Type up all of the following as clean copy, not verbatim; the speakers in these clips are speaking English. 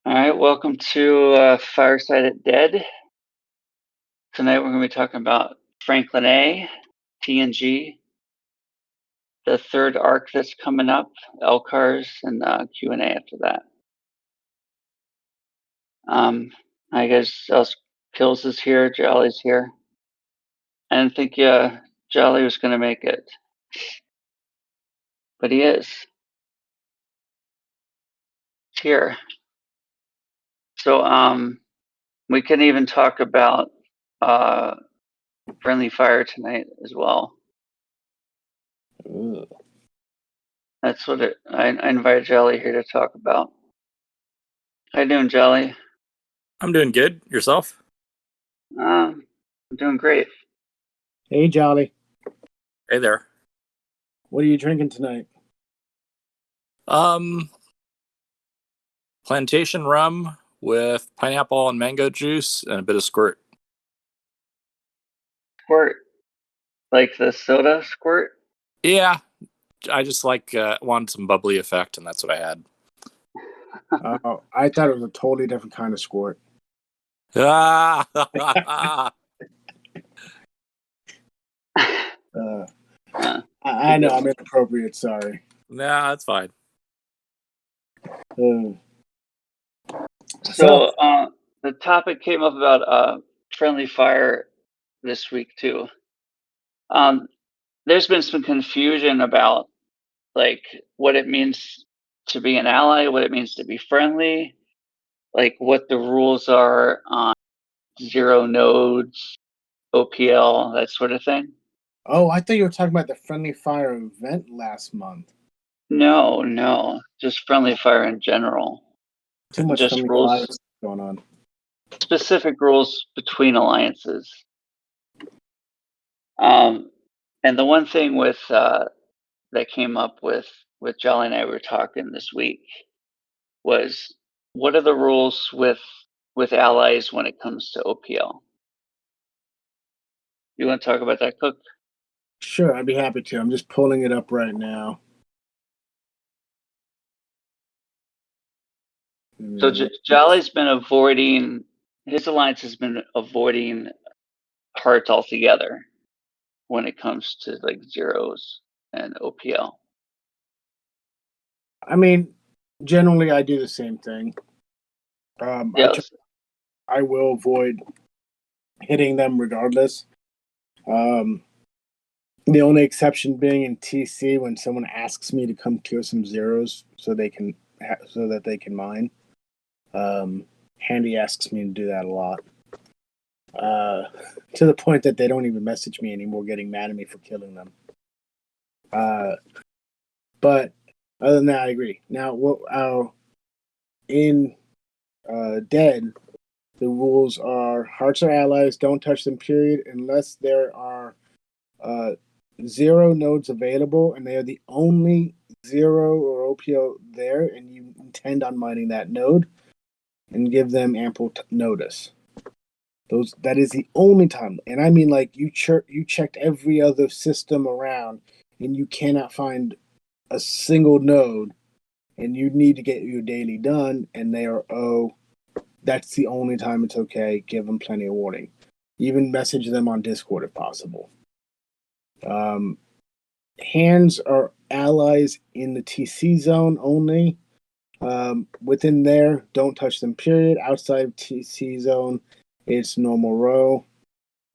All right, welcome to Fireside at Dead. Tonight we're going to be talking about Franklin A, TNG, the third arc that's coming up, LCARS, and Q&A after that. I guess Kills is here, Jolly's here. I didn't think Jolly was going to make it, but he is. He's here. So we can even talk about Friendly Fire tonight as well. Ooh. That's what I invited Jolly here to talk about. How you doing, Jolly? I'm doing good. Yourself? I'm doing great. Hey, Jolly. Hey there. What are you drinking tonight? Plantation rum with pineapple and mango juice and a bit of squirt. Squirt? Like the soda squirt? Yeah, I just wanted some bubbly effect, and that's what I had. Oh, I thought it was a totally different kind of squirt. Ah! I know I'm inappropriate. Sorry. Nah, that's fine. So the topic came up about Friendly Fire this week too. There's been some confusion about like what it means to be an ally, what it means to be friendly, like what the rules are on zero nodes, OPL, that sort of thing. Oh, I thought you were talking about the Friendly Fire event last month. No, just Friendly Fire in general. Too much just Friendly rules Fire going on. Specific rules between alliances. And the one thing with that came up with Jolly and I were talking this week was what are the rules with allies when it comes to OPL? You want to talk about that, Cook? Sure, I'd be happy to. I'm just pulling it up right now. So Jolly's been avoiding, his alliance has been avoiding hearts altogether when it comes to like zeros and OPL. I mean, generally I do the same thing. Yes. I will avoid hitting them regardless. The only exception being in TC when someone asks me to come clear some zeros so that they can mine. Handy asks me to do that a lot. To the point that they don't even message me anymore, getting mad at me for killing them. But other than that, I agree. Now, in Dead, the rules are hearts are allies, don't touch them, period, unless there are zero nodes available and they are the only zero or OPO there and you intend on mining that node, and give them ample notice. That is the only time. And I mean, like, you checked every other system around and you cannot find a single node and you need to get your daily done and they are that's the only time it's okay. Give them plenty of warning. Even message them on Discord if possible. Hands are allies in the TC zone only. Within there, don't touch them, period. Outside of TC zone, it's normal row.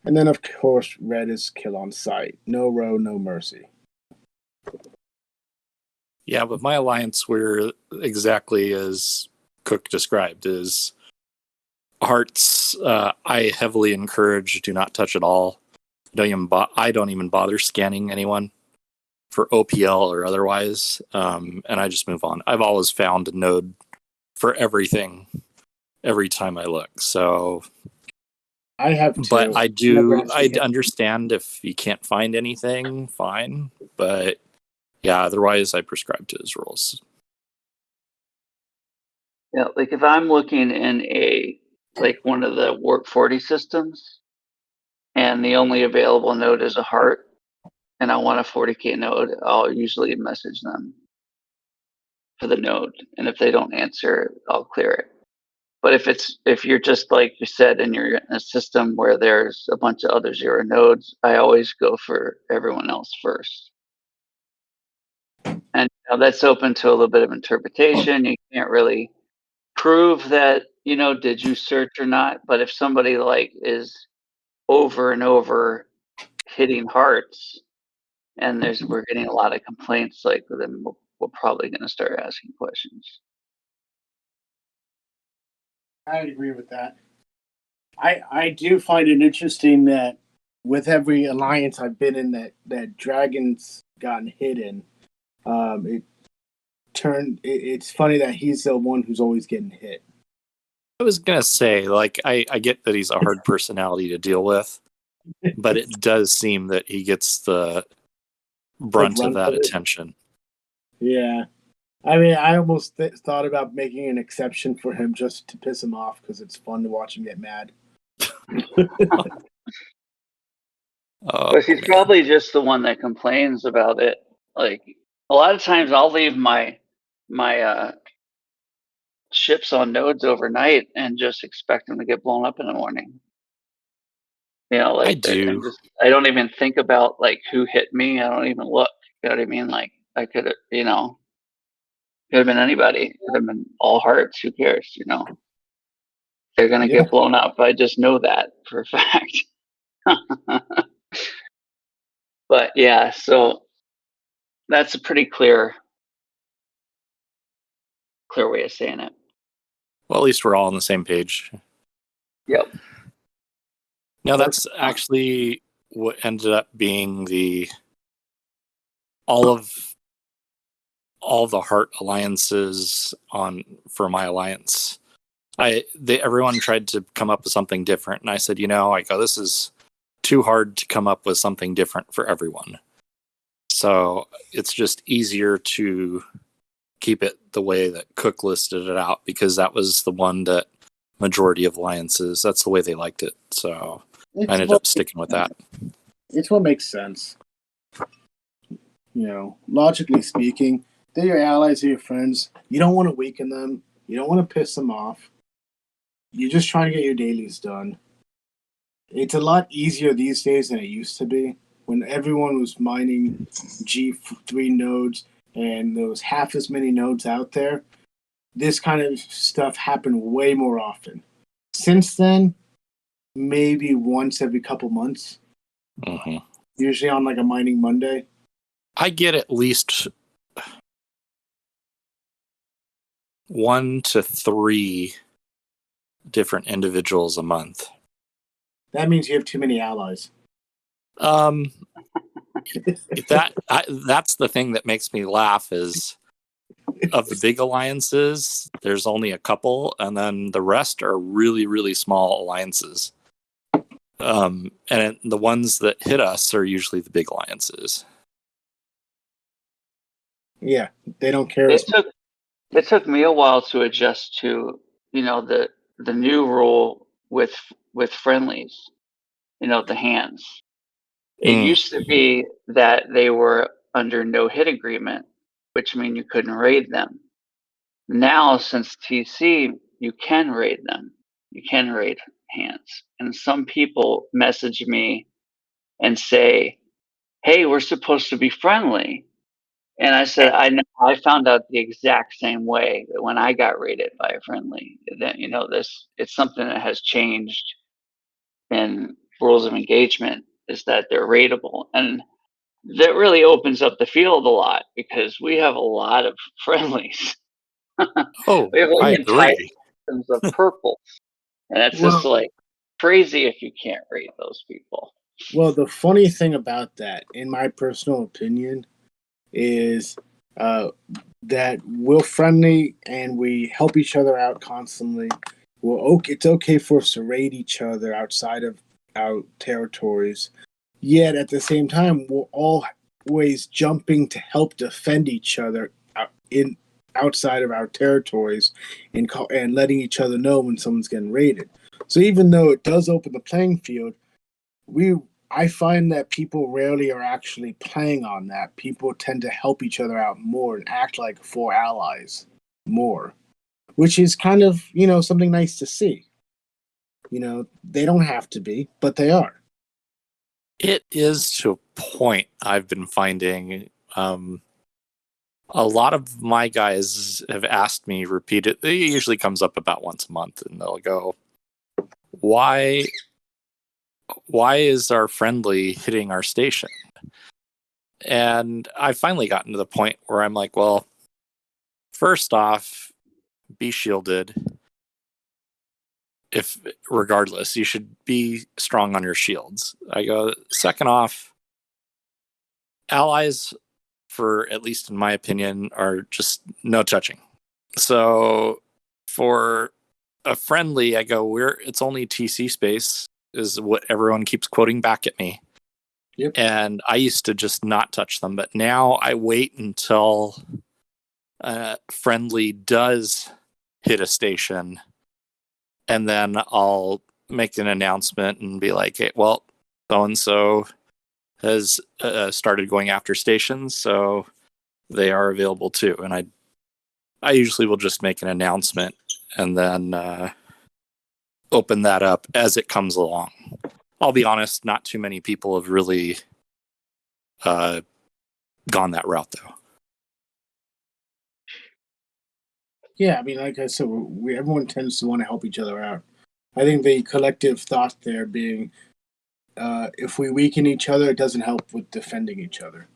And then, of course, red is kill on sight. No row, no mercy. Yeah, with my alliance, we're exactly as Cook described. Is hearts, I heavily encourage do not touch at all. I don't even bother scanning anyone for OPL or otherwise, and I just move on. I've always found a node for everything every time I look. So I have to. But I understand if you can't find anything, fine. But yeah, otherwise I prescribe to his rules. Yeah, like if I'm looking in one of the Warp 40 systems and the only available node is a heart and I want a 40k node, I'll usually message them for the node. And if they don't answer, I'll clear it. But if you're just like you said, and you're in a system where there's a bunch of other zero nodes, I always go for everyone else first. And that's open to a little bit of interpretation. You can't really prove that, did you search or not? But if somebody like is over and over hitting hearts, and we're getting a lot of complaints, like, then we're probably going to start asking questions. I agree with that. I do find it interesting that with every alliance I've been in that Dragon's gotten hidden, it's funny that he's the one who's always getting hit. I was gonna say, like, I get that he's a hard personality to deal with, but it does seem that he gets the brunt of that attention. Yeah. I mean, I almost thought about making an exception for him just to piss him off, because it's fun to watch him get mad. But he's probably just the one that complains about it. Like, a lot of times I'll leave my ships on nodes overnight and just expect them to get blown up in the morning. Like, I do. I don't even think about like who hit me. I don't even look. You know what I mean? Like, I could have, could have been anybody. Could have been all hearts. Who cares? They're gonna get blown up. I just know that for a fact. But yeah, so that's a pretty clear way of saying it. Well, at least we're all on the same page. Yep. Now that's actually what ended up being all the heart alliances for my alliance. Everyone tried to come up with something different, and I said, this is too hard to come up with something different for everyone. So it's just easier to keep it the way that Cook listed it out, because that was the one that majority of alliances, that's the way they liked it. So I ended up sticking with that. It's what makes sense. Logically speaking, they're your allies, they're your friends. You don't want to weaken them. You don't want to piss them off. You're just trying to get your dailies done. It's a lot easier these days than it used to be, when everyone was mining G3 nodes and there was half as many nodes out there. This kind of stuff happened way more often. Since then, maybe once every couple months. Mm-hmm. Usually on like a mining Monday. I get at least 1 to 3 different individuals a month. That means you have too many allies. That's the thing that makes me laugh is, of the big alliances, there's only a couple, and then the rest are really, really small alliances. And the ones that hit us are usually the big alliances. Yeah, they don't care. It took me a while to adjust to, the new rule with friendlies, the hands. It used to be that they were under no hit agreement, which means you couldn't raid them. Now, since TC, you can raid them. You can raid hands. And some people message me and say, hey, we're supposed to be friendly. And I said, I found out the exact same way that when I got raided by a friendly, that, it's something that has changed in rules of engagement, is that they're raidable. And that really opens up the field a lot, because we have a lot of friendlies. Oh, we have I entire agree. systems of purple. And it's just like crazy if you can't raid those people. Well, the funny thing about that, in my personal opinion, is that we're friendly and we help each other out constantly. It's okay for us to raid each other outside of our territories. Yet at the same time, we're always jumping to help defend each other outside of our territories, and letting each other know when someone's getting raided. So even though it does open the playing field, I find that people rarely are actually playing on that. People tend to help each other out more and act like full allies more, which is kind of, something nice to see. They don't have to be, but they are. It is to a point. I've been finding a lot of my guys have asked me repeatedly. It usually comes up about once a month, and they'll go, why is our friendly hitting our station? And I've finally gotten to the point where I'm like, well, first off, be shielded. Regardless, you should be strong on your shields. I go, second off, allies, for at least in my opinion, are just no touching. So for a friendly, I go, it's only TC space, is what everyone keeps quoting back at me. Yep. And I used to just not touch them, but now I wait until friendly does hit a station, and then I'll make an announcement and be like, hey, well, so-and-so has started going after stations, so they are available too. And I usually will just make an announcement and then open that up as it comes along. I'll be honest, not too many people have really gone that route, though. Yeah, I mean, like I said, everyone tends to want to help each other out. I think the collective thought there being, if we weaken each other, it doesn't help with defending each other.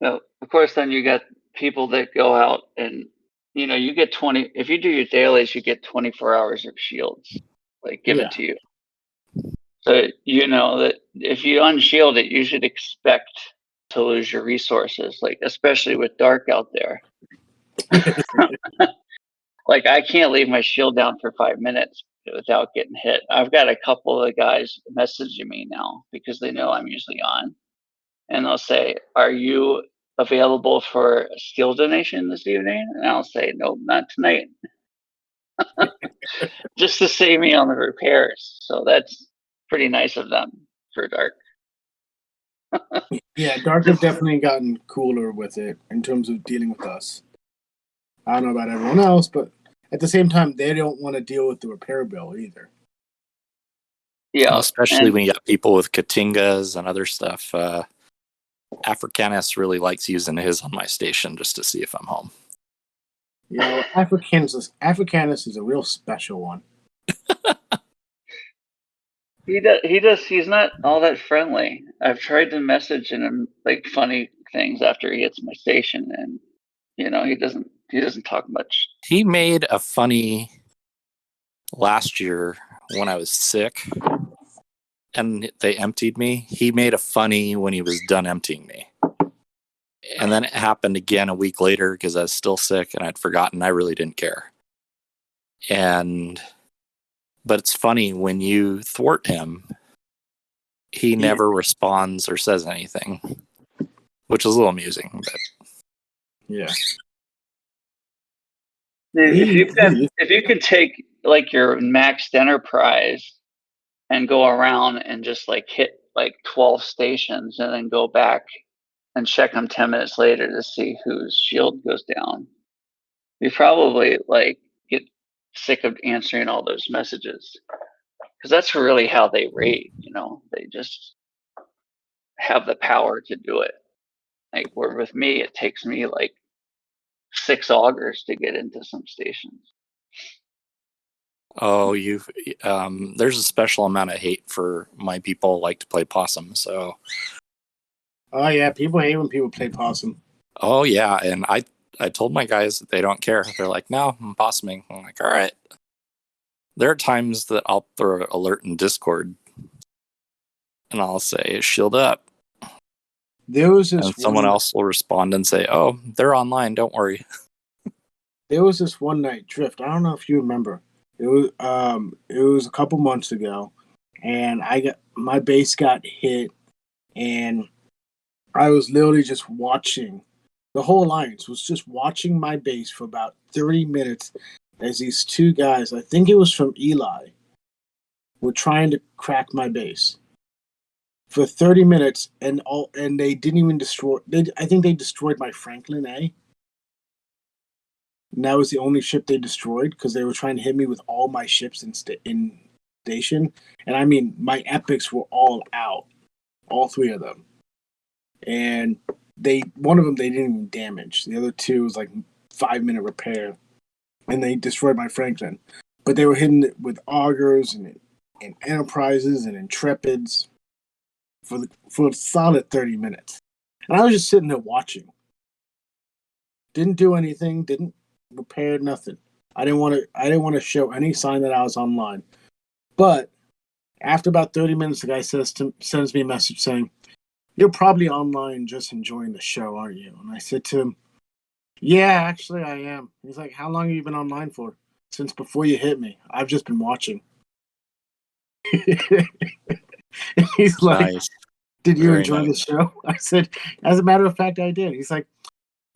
Well, of course, then you got people that go out and, you get 20, if you do your dailies, you get 24 hours of shields, given to you. So, that if you unshield it, you should expect to lose your resources, especially with dark out there. I can't leave my shield down for 5 minutes without getting hit. I've got a couple of guys messaging me now because they know I'm usually on. And they'll say, are you available for a steel donation this evening? And I'll say, nope, not tonight. Just to save me on the repairs. So that's pretty nice of them for dark. Yeah, dark have definitely gotten cooler with it in terms of dealing with us. I don't know about everyone else, but at the same time, they don't want to deal with the repair bill either. Yeah, especially when you got people with Katingas and other stuff. Africanus really likes using his on my station just to see if I'm home. Africanus is a real special one. He does. He's not all that friendly. I've tried to message him funny things after he hits my station, and he doesn't talk much. He made a funny last year when I was sick and they emptied me. He made a funny when he was done emptying me. And then it happened again a week later because I was still sick and I'd forgotten. I really didn't care. But it's funny, when you thwart him, he never responds or says anything, which is a little amusing. But yeah. If you could take your maxed enterprise and go around and just hit 12 stations and then go back and check them 10 minutes later to see whose shield goes down, you probably get sick of answering all those messages, because that's really how they raid. They just have the power to do it. Where with me, it takes me 6 augers to get into some stations. Oh, there's a special amount of hate for my people like to play possum. So. Oh yeah, people hate when people play possum. Oh yeah, and I told my guys that they don't care. They're like, no, I'm possuming. I'm like, all right. There are times that I'll throw an alert in Discord, and I'll say, shield up. And someone else will respond and say, oh, they're online, don't worry. There was this one night, Drift, I don't know if you remember. It was a couple months ago, and my base got hit, and I was literally just watching. The whole alliance was just watching my base for about 30 minutes as these two guys, I think it was from Eli, were trying to crack my base for 30 minutes, and they didn't even destroy. I think they destroyed my Franklin A. and that was the only ship they destroyed because they were trying to hit me with all my ships in station. And I mean, my epics were all out, all 3 of them. And one of them they didn't even damage. The other 2 was like 5-minute repair, and they destroyed my Franklin. But they were hitting it with augers and enterprises and intrepids for a solid 30 minutes. And I was just sitting there watching. Didn't do anything, didn't repair nothing. I didn't want to show any sign that I was online. But after about 30 minutes, the guy sends me a message saying, "You're probably online just enjoying the show, aren't you?" And I said to him, "Yeah, actually I am." He's like, "How long have you been online for?" "Since before you hit me. I've just been watching." He's like, Nice. "Did you Very enjoy the nice. show?" I said, "As a matter of fact, I did." He's like,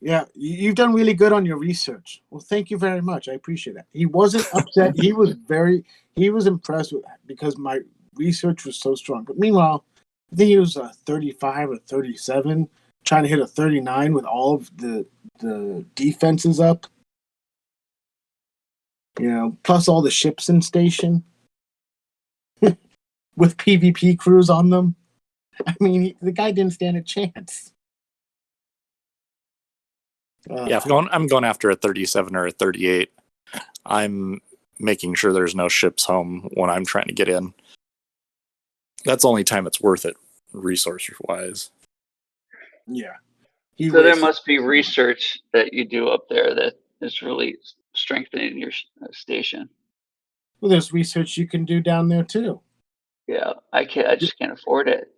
"Yeah, you've done really good on your research." "Well, thank you very much. I appreciate that." He wasn't upset. He was impressed with that because my research was so strong. But meanwhile, I think he was 35 or 37, trying to hit a 39 with all of the defenses up. Plus all the ships in station with PvP crews on them. I mean, the guy didn't stand a chance. Yeah, I'm going after a 37 or a 38. I'm making sure there's no ships home when I'm trying to get in. That's the only time it's worth it, resource-wise. Yeah. So there must be research that you do up there that is really strengthening your station. Well, there's research you can do down there too. Yeah, I just can't afford it.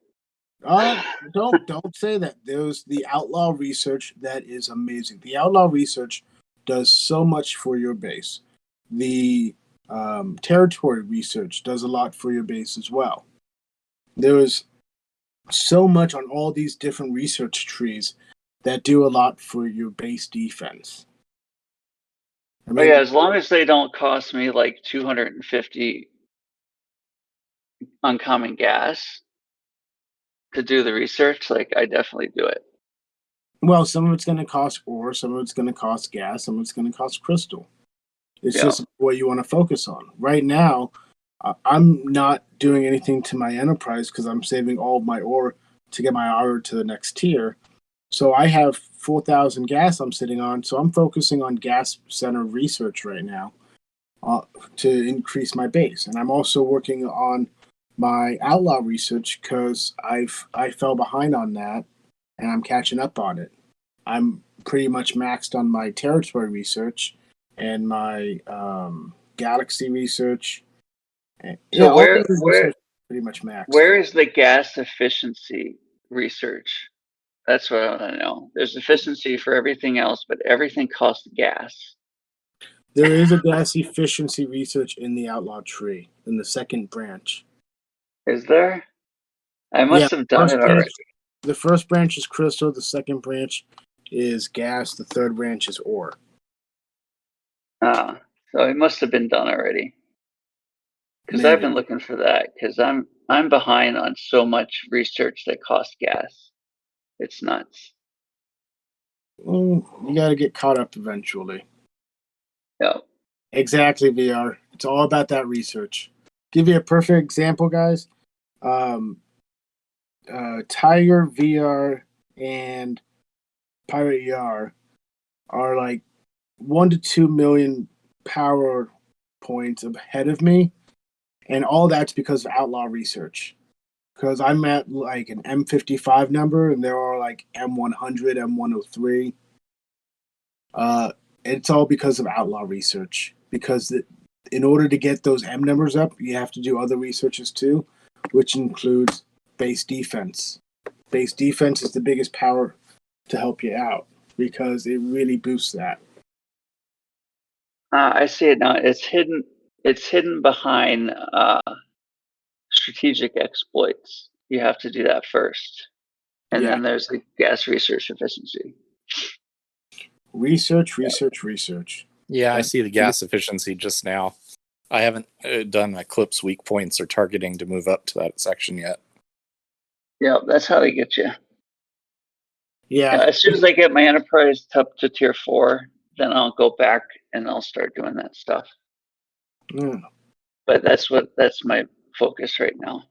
Don't say that. There's the outlaw research that is amazing. The outlaw research does so much for your base. The territory research does a lot for your base as well. There is so much on all these different research trees that do a lot for your base defense. I mean, as long as they don't cost me like 250 uncommon gas to do the research, like I definitely do it. Well, some of it's going to cost ore, some of it's going to cost gas, some of it's going to cost crystal. It's just what you want to focus on. Right now, I'm not doing anything to my enterprise because I'm saving all of my ore to get my ore to the next tier. So I have 4,000 gas I'm sitting on, so I'm focusing on gas center research right now to increase my base. And I'm also working on my outlaw research because I fell behind on that, and I'm catching up on it. I'm pretty much maxed on my territory research and my galaxy research. So where pretty much maxed. Where is the gas efficiency research? That's what I want to know. There's efficiency for everything else, but everything costs gas. There is a gas efficiency research in the outlaw tree in the second branch. Is there? I must have done it already. The first branch is crystal. The second branch is gas. The third branch is ore. So it must have been done already. Because I've been looking for that. Because I'm behind on so much research that costs gas. It's nuts. Well, you got to get caught up eventually. Yeah. Exactly, VR. It's all about that research. Give you a perfect example, guys. Tiger VR and Pirate ER are like 1 to 2 million power points ahead of me, and all that's because of outlaw research. Because I'm at like an M55 number, and there are like M100, M103. It's all because of outlaw research. Because in order to get those M numbers up, you have to do other researches too, which includes base defense. Base defense is the biggest power to help you out because it really boosts that. I see it now. It's hidden behind strategic exploits. You have to do that first, and then there's the gas research efficiency. Research. Yeah, I see the gas efficiency just now. I haven't done Eclipse weak points or targeting to move up to that section yet. Yeah, that's how they get you. Yeah. As soon as I get my enterprise up to tier 4, then I'll go back and I'll start doing that stuff. Mm. But that's my focus right now.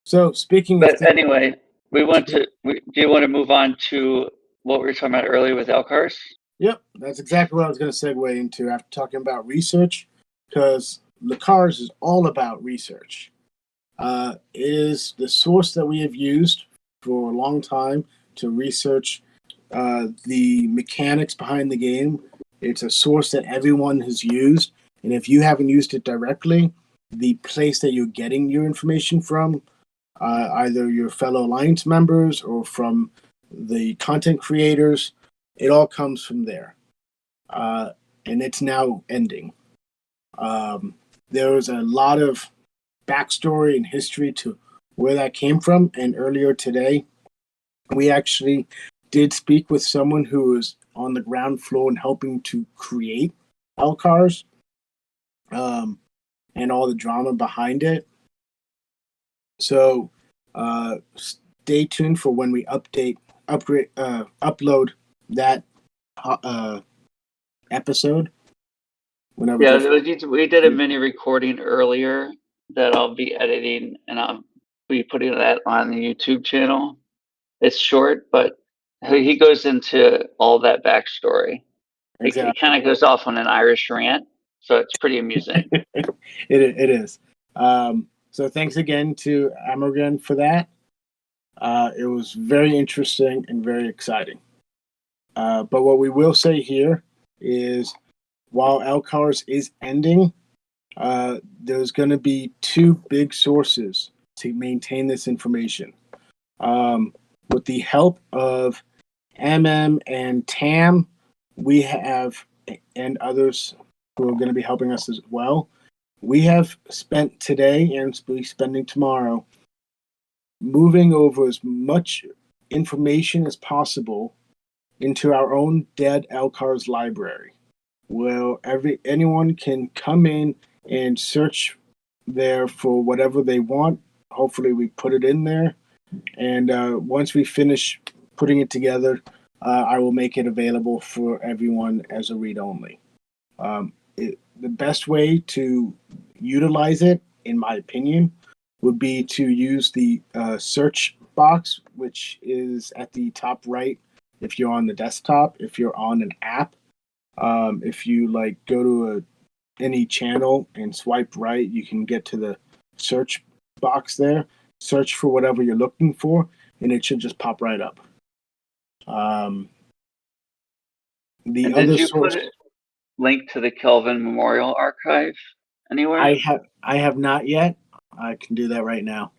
So speaking of But anyway, do you want to move on to what we were talking about earlier with LCARS? Yep, that's exactly what I was going to segue into after talking about research, because LCARS is all about research. It is the source that we have used for a long time to research the mechanics behind the game. It's a source that everyone has used, and if you haven't used it directly, the place that you're getting your information from, either your fellow Alliance members or from the content creators, it all comes from there. And it's now ending. There was a lot of backstory and history to where that came from. And earlier today, we actually did speak with someone who was on the ground floor and helping to create LCARS, and all the drama behind it. So stay tuned for when we upload that episode. Whenever we did a mini recording earlier that I'll be editing, and I'll be putting that on the YouTube channel. It's short, but he goes into all that backstory. Exactly. It kind of goes off on an Irish rant, so it's pretty amusing. It is. So thanks again to Amergan for that. It was very interesting and very exciting. But what we will say here is, while LCARS is ending, there's going to be two big sources to maintain this information. With the help of MM and TAM, we have, and others who are going to be helping us as well, we have spent today and will be spending tomorrow moving over as much information as possible into our own dead LCARS library, where anyone can come in and search there for whatever they want. Hopefully we put it in there, and once we finish putting it together, I will make it available for everyone as a read-only. The best way to utilize it, in my opinion, would be to use the search box, which is at the top right if you're on the desktop. If you're on an app, if you go to any channel and swipe right, you can get to the search box there, search for whatever you're looking for, and it should just pop right up. The other source, put a link to the Kelvin Memorial Archive anywhere? I have not yet. I can do that right now.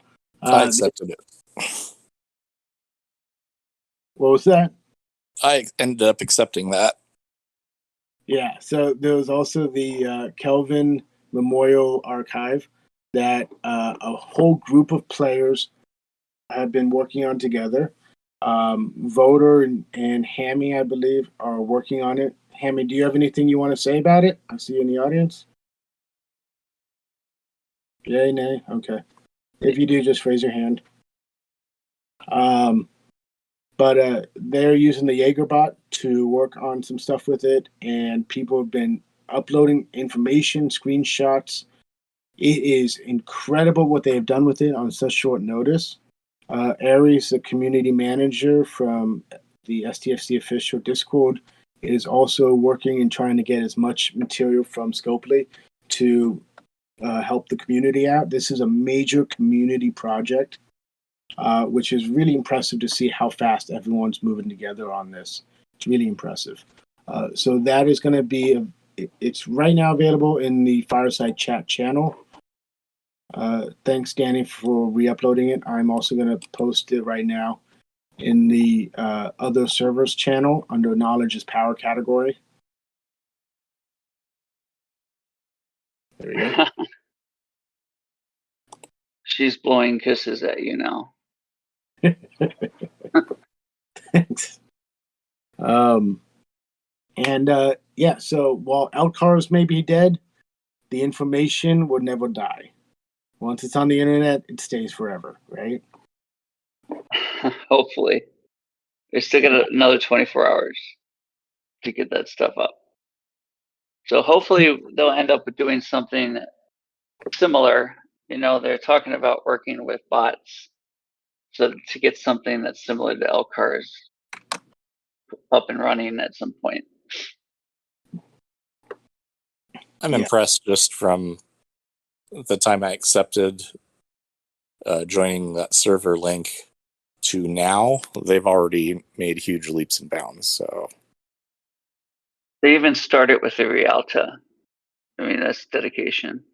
I accepted it. What was that? I ended up accepting that. Yeah, so there was also the Kelvin Memorial Archive that a whole group of players have been working on together. Voter and Hammy, I believe, are working on it. Hammy, do you have anything you want to say about it? I see you in the audience. Yay, nay? Okay. If you do, just raise your hand. But they're using the Jaegerbot to work on some stuff with it, and people have been uploading information, screenshots. It is incredible what they have done with it on such short notice. Aries, the community manager from the STFC official Discord, is also working and trying to get as much material from Scopely to help the community out. This is a major community project, which is really impressive to see how fast everyone's moving together on this. It's really impressive. So that is going to be, it's right now available in the Fireside chat channel. Thanks, Danny, for re-uploading it. I'm also going to post it right now in the other servers channel under Knowledge is Power category. There we go. She's blowing kisses at you now. Thanks. Yeah, so while LCARS may be dead, the information would never die. Once it's on the internet, it stays forever, right? Hopefully. They still got another 24 hours. to get that stuff up. So hopefully they'll end up doing something similar. They're talking about working with bots so to get something that's similar to LCARS up and running at some point. I'm impressed just from the time I accepted joining that server link to now. They've already made huge leaps and bounds. So they even started with the Rialta. I mean, that's dedication.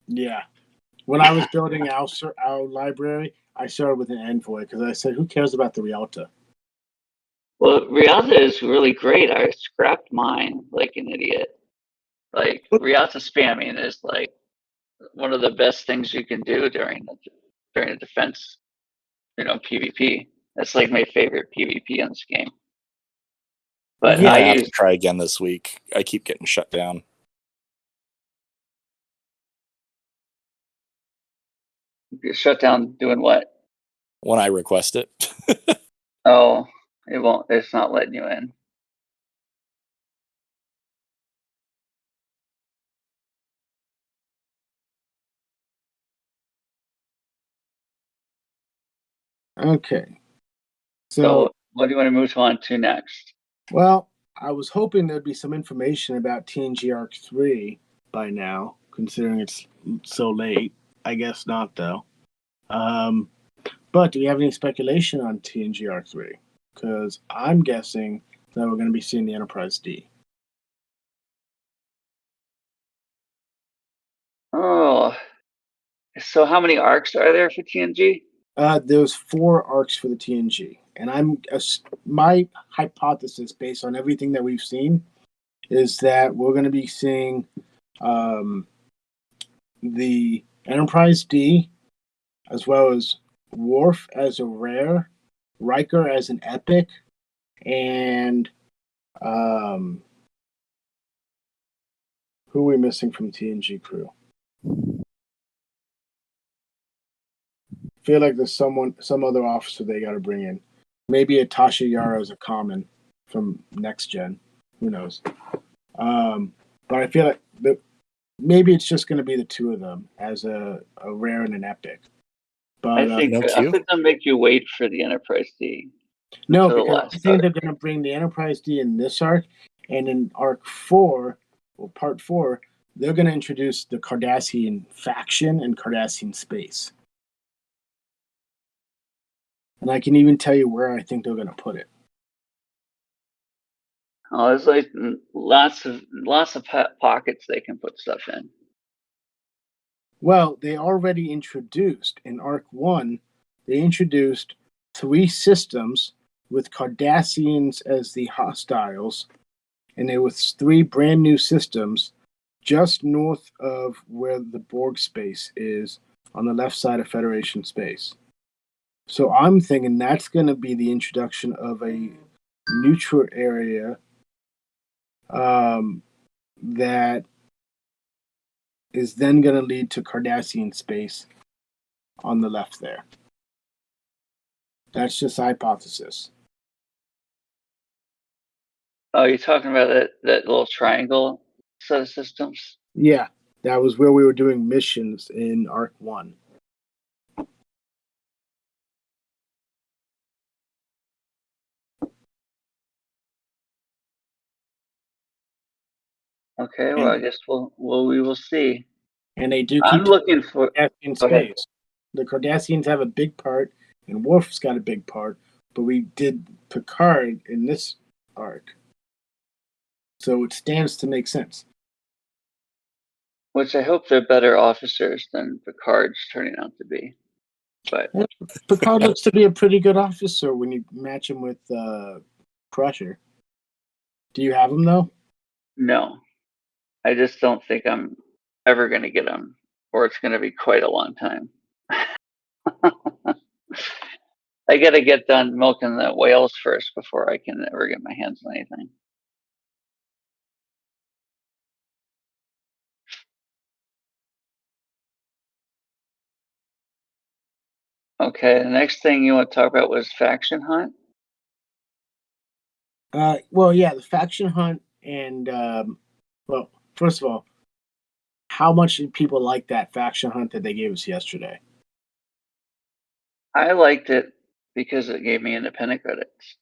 Yeah. When I was building our library, I started with an Envoy because I said, who cares about the Rialta? Well, Rialta is really great. I scrapped mine like an idiot. Like, Rialta spamming is like one of the best things you can do during the defense, PvP. That's like my favorite PvP in this game. But Yeah. I have to try again this week. I keep getting shut down. Get shut down doing what? When I request it. Oh, it won't. It's not letting you in. Okay. So what do you want to move on to next? Well, I was hoping there'd be some information about TNG Arc 3 by now, considering it's so late. I guess not, though. But do you have any speculation on TNG Arc 3? Because I'm guessing that we're going to be seeing the Enterprise D. Oh, so how many arcs are there for TNG? There's 4 arcs for the TNG, and my hypothesis, based on everything that we've seen, is that we're going to be seeing the Enterprise D, as well as Worf as a rare, Riker as an epic, and who are we missing from TNG crew? I feel like there's some other officer they got to bring in. Maybe a Tasha Yar as a common from Next Gen. Who knows? But I feel like maybe it's just going to be the 2 of them as a rare and an epic. But I think they'll make you wait for the Enterprise D. No, because I think they're going to bring the Enterprise D in this arc, and in Arc 4, or Part 4, they're going to introduce the Cardassian faction and Cardassian space. And I can even tell you where I think they're going to put it. Oh, there's like lots of pockets they can put stuff in. Well, they already introduced in Arc 1, they introduced 3 systems with Cardassians as the hostiles, and there was 3 brand new systems just north of where the Borg space is on the left side of Federation space. So I'm thinking that's going to be the introduction of a neutral area that is then going to lead to Cardassian space on the left there. That's just hypothesis. Oh, you're talking about that little triangle set of systems? Yeah, that was where we were doing missions in Arc 1. Okay, well, I guess we will see. And they do keep I'm looking for Cardassian space. The Cardassians have a big part, and Worf's got a big part, but we did Picard in this arc. So it stands to make sense. Which I hope they're better officers than Picard's turning out to be. But Picard looks to be a pretty good officer when you match him with Crusher. Do you have him, though? no, I just don't think I'm ever going to get him, or it's going to be quite a long time. I got to get done milking the whales first before I can ever get my hands on anything. Okay, the next thing you want to talk about was Faction Hunt? The faction hunt and well, first of all, how much did people like that faction hunt that they gave us yesterday? I liked it because it gave me independent credits.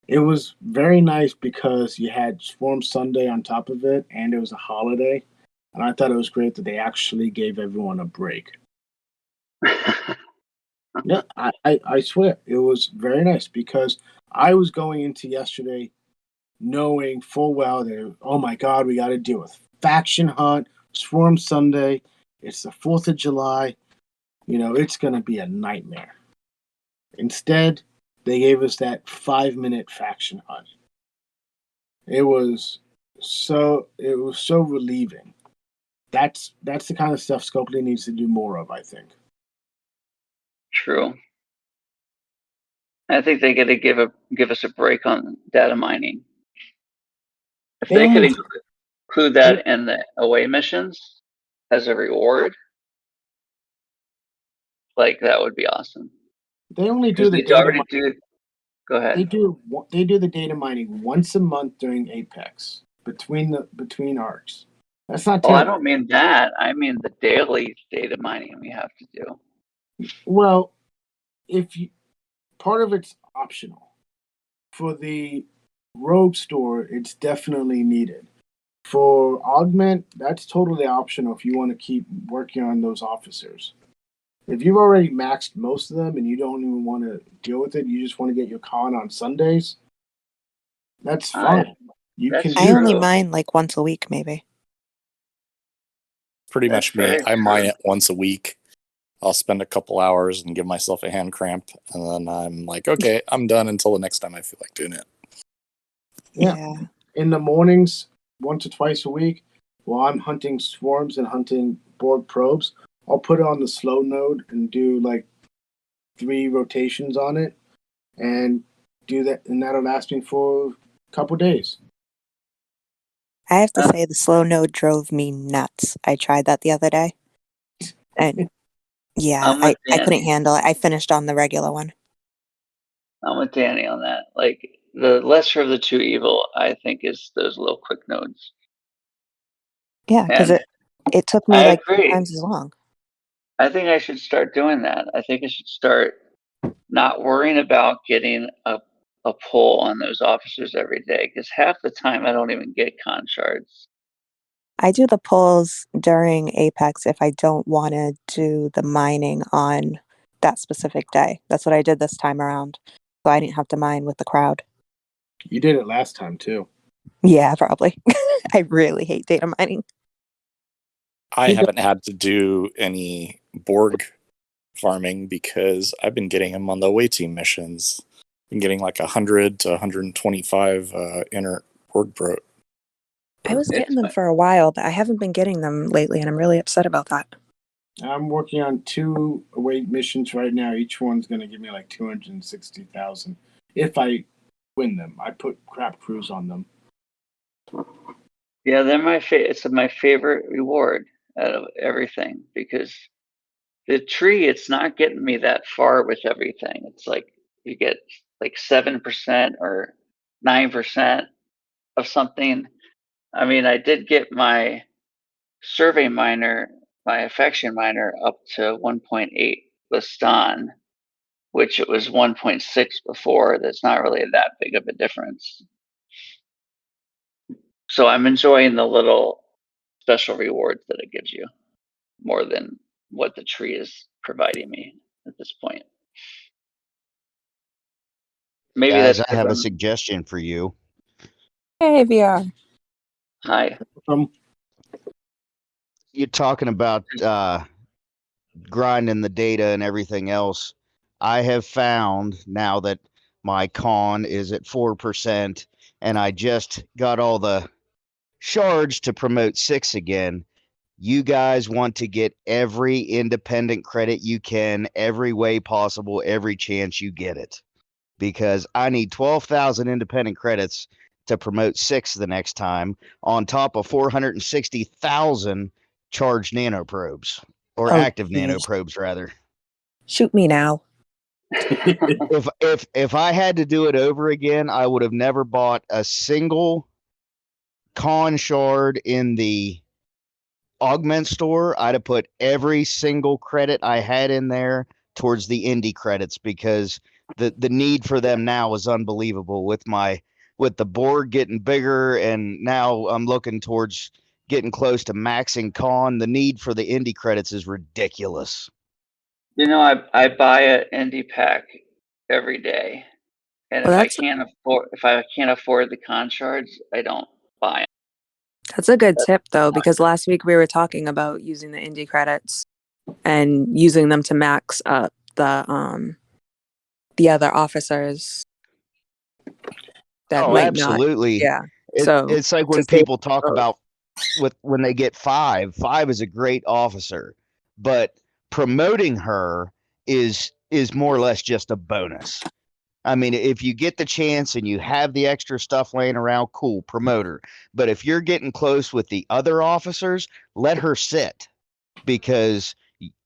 It was very nice because you had Swarm Sunday on top of it, and it was a holiday, and I thought it was great that they actually gave everyone a break. Yeah, I swear it was very nice because I was going into yesterday knowing full well that, oh my God, we got to deal with faction hunt, Swarm Sunday. It's the 4th of July. It's going to be a nightmare. Instead, they gave us that 5-minute faction hunt. It was so relieving. That's the kind of stuff Scopely needs to do more of, I think. True. I think they got to give us a break on data mining. If they could include that in the away missions as a reward, like that would be awesome. They only do the data mining. Go ahead. They do the data mining once a month during Apex between arcs. That's not terrible. I don't mean that. I mean the daily data mining we have to do. Well, part of it's optional. For the Rogue store, it's definitely needed. For Augment, that's totally optional if you want to keep working on those officers. If you've already maxed most of them and you don't even want to deal with it, you just want to get your con on Sundays, that's fine. I only mine like once a week, maybe. Pretty much me. I mine it once a week. I'll spend a couple hours and give myself a hand cramp, and then I'm like, okay, I'm done until the next time I feel like doing it. Yeah. In the mornings, once or twice a week, while I'm hunting swarms and hunting Borg probes, I'll put it on the slow node and do like 3 rotations on it, and do that, and that'll last me for a couple days. I have to say the slow node drove me nuts. I tried that the other day, and I couldn't handle it. I finished on the regular one. I'm with Danny on that. Like, the lesser of the two evil, I think, is those little quick nodes. Yeah, because it took me like 3 times as long. I think I should start doing that. I think I should start not worrying about getting a pull on those officers every day, because half the time I don't even get con shards. I do the pulls during Apex if I don't want to do the mining on that specific day. That's what I did this time around, so I didn't have to mine with the crowd. You did it last time too. Yeah, probably. I really hate data mining. I haven't had to do any Borg farming because I've been getting them on the away team missions. Been getting like 100 to 125 inner Borg pro. I was getting them for a while, but I haven't been getting them lately, and I'm really upset about that. I'm working on 2 away missions right now. Each one's going to give me like 260,000 if I win them. I put crap crews on them. Yeah, they're it's my favorite reward out of everything, because the tree, it's not getting me that far with everything. It's like you get like 7% or 9% of something. I mean, I did get my survey miner, my affection miner, up to 1.8 Listan, which it was 1.6 before. That's not really that big of a difference. So I'm enjoying the little special rewards that it gives you more than what the tree is providing me at this point. Maybe Guys, that's I have a suggestion for you. Hey, VR. Hi. You're talking about grinding the data and everything else. I have found now that my con is at 4%, and I just got all the shards to promote 6 again. You guys want to get every independent credit you can, every way possible, every chance you get it. Because I need 12,000 independent credits to promote 6 the next time, on top of 460,000 charged nanoprobes, or active nanoprobes, rather. Shoot me now. If I had to do it over again, I would have never bought a single con shard in the augment store. I'd have put every single credit I had in there towards the indie credits, because the need for them now is unbelievable with the board getting bigger, and now I'm looking towards getting close to maxing con. The need for the indie credits is ridiculous. I buy an indie pack every day, and Well, if I can't afford the con shards, I don't buy them. that's a good tip, though, because last week we were talking about using the indie credits and using them to max up the other officers that might absolutely. not. Yeah. So It's like when people talk about when they get five is a great officer, but promoting her is more or less just a bonus. I mean, if you get the chance and you have the extra stuff laying around, cool, promote her. But if you're getting close with the other officers, let her sit, because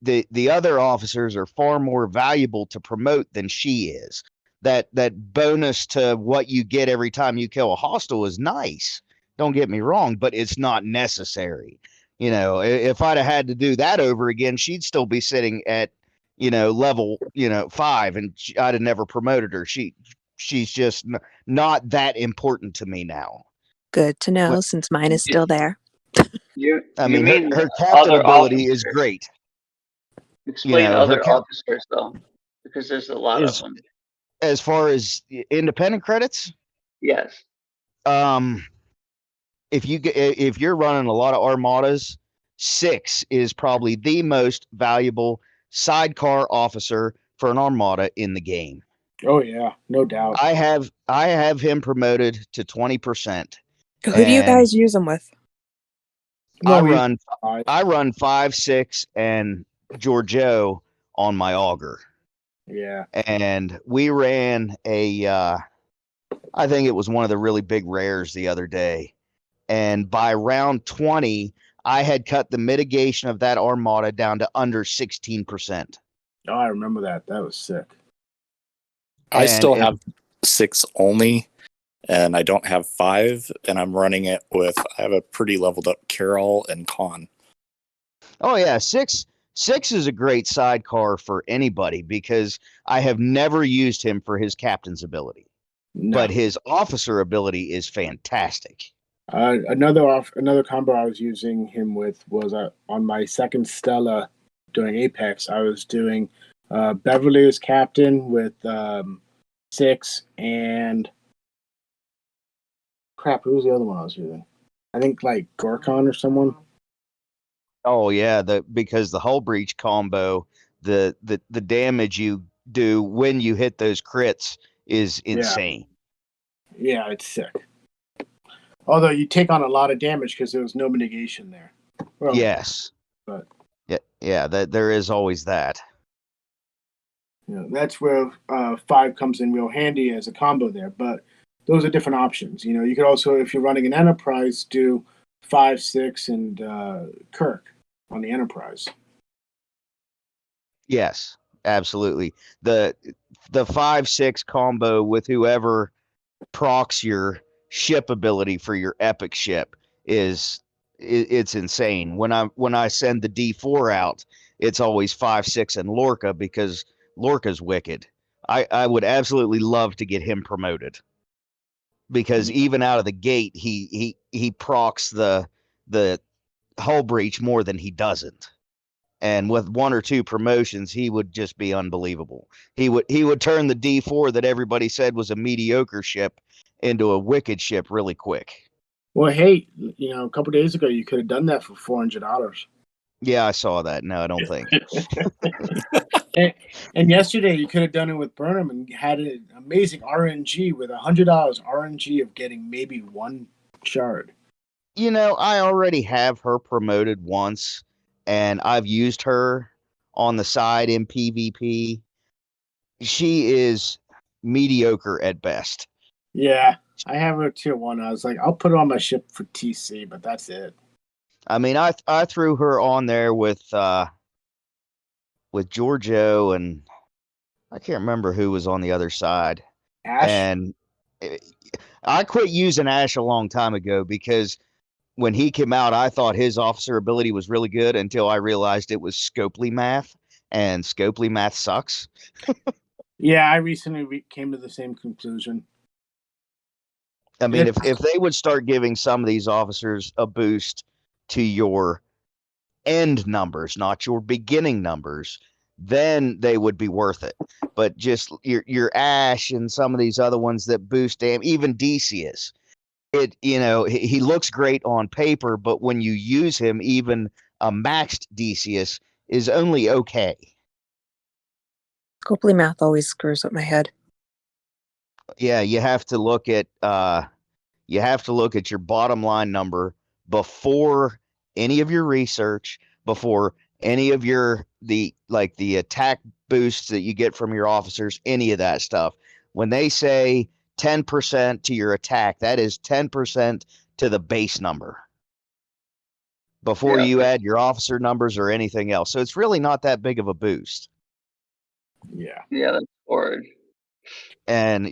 the other officers are far more valuable to promote than she is. That bonus to what you get every time you kill a hostile is nice. Don't get me wrong, but it's not necessary. If I'd have had to do that over again, she'd still be sitting at level 5, and I'd have never promoted her. She's just not that important to me now. Good to know, since mine is still there. Her captain ability is great. Explain other officers, though, because there's a lot of them. As far as independent credits, yes. If you're running a lot of armadas, 6 is probably the most valuable sidecar officer for an armada in the game. Oh yeah, no doubt. I have him promoted to 20%. Who do you guys use them with? I run 5, 6, and Giorgio on my auger. Yeah. And we ran I think it was one of the really big rares the other day. And by round 20, I had cut the mitigation of that armada down to under 16%. Oh, I remember that. That was sick. I still have 6 only, and I don't have 5, and I'm running it with, I have a pretty leveled up Carol and Con. Oh yeah, 6 is a great sidecar for anybody, because I have never used him for his captain's ability. No. But his officer ability is fantastic. Another combo I was using him with was on my second Stella during Apex. I was doing Beverly as captain with 6, and crap, who was the other one I was using? I think like Gorkon or someone. Oh yeah, because the hull breach combo, the damage you do when you hit those crits is insane. Yeah, it's sick. Although you take on a lot of damage because there was no mitigation there. Well, yes. But yeah, that there is always that. That's where 5 comes in real handy as a combo there. But those are different options. You could also, if you're running an Enterprise, do 5, 6, and Kirk on the Enterprise. Yes, absolutely. The 5, 6 combo with whoever procs your ship ability for your epic ship it's insane. When I send the D4 out, it's always 5, 6, and Lorca, because Lorca's wicked. I would absolutely love to get him promoted, because even out of the gate he procs the hull breach more than he doesn't. And with 1 or 2 promotions, he would just be unbelievable. He would turn the D4 that everybody said was a mediocre ship into a wicked ship really quick. Well, hey, a couple days ago you could have done that for $400. Yeah, I saw that. No, I don't think. and yesterday you could have done it with Burnham and had an amazing RNG with $100 RNG of getting maybe 1 shard. I already have her promoted once, and I've used her on the side in PvP. She is mediocre at best. Yeah, I have her tier 1. I was like, I'll put her on my ship for TC, but that's it. I mean, I threw her on there with Giorgio and I can't remember who was on the other side. Ash. And I quit using Ash a long time ago because when he came out, I thought his officer ability was really good until I realized it was Scopely math, and Scopely math sucks. Yeah, I recently came to the same conclusion. I mean, if they would start giving some of these officers a boost to your end numbers, not your beginning numbers, then they would be worth it. But just your Ash and some of these other ones that boost even Decius, he looks great on paper, but when you use him, even a maxed Decius is only okay. Copley math always screws up my head. Yeah, you have to look at your bottom line number before any of your research, before any of the attack boosts that you get from your officers, any of that stuff. When they say 10% to your attack, that is 10% to the base number before you add your officer numbers or anything else. So it's really not that big of a boost. Yeah. Yeah, that's horrid. And,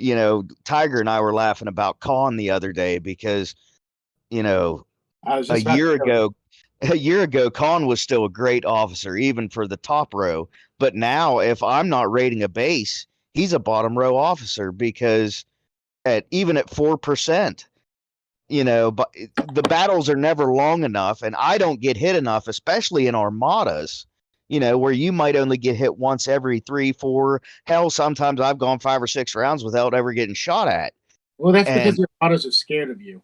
Tiger and I were laughing about Khan the other day because, a year ago, Khan was still a great officer, even for the top row. But now, if I'm not rating a base, he's a bottom row officer because even at 4%, but the battles are never long enough, and I don't get hit enough, especially in armadas, where you might only get hit once every 3, 4. Hell, sometimes I've gone 5 or 6 rounds without ever getting shot at. Well, that's because your autos are scared of you.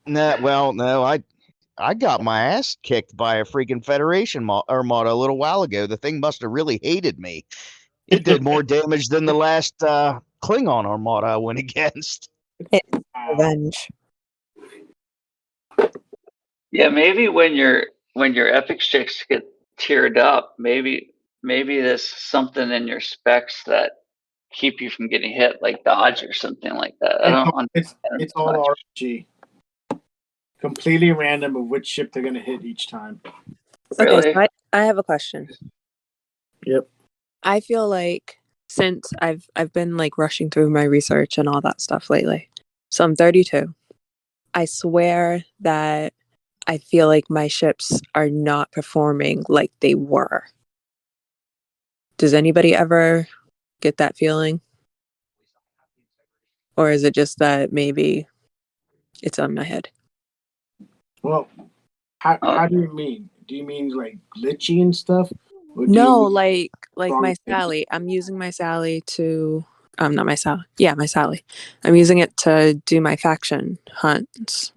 No, I got my ass kicked by a freaking Federation armada a little while ago. The thing must have really hated me. It did more damage than the last Klingon armada I went against. Revenge. Yeah, maybe when your epic chicks get tiered up, maybe there's something in your specs that keep you from getting hit, like dodge or something like that. I don't understand. It's all RPG. Completely random of which ship they're going to hit each time. Really? Okay, so I have a question. Yep. I feel like since I've been like rushing through my research and all that stuff lately, so I'm 32. I swear that I feel like my ships are not performing like they were. Does anybody ever get that feeling? Or is it just that maybe it's on my head? Well, how do you mean? Do you mean like glitchy and stuff? No, like my Sally. I'm using my Sally to not my Sally. Yeah, my Sally. I'm using it to do my faction hunts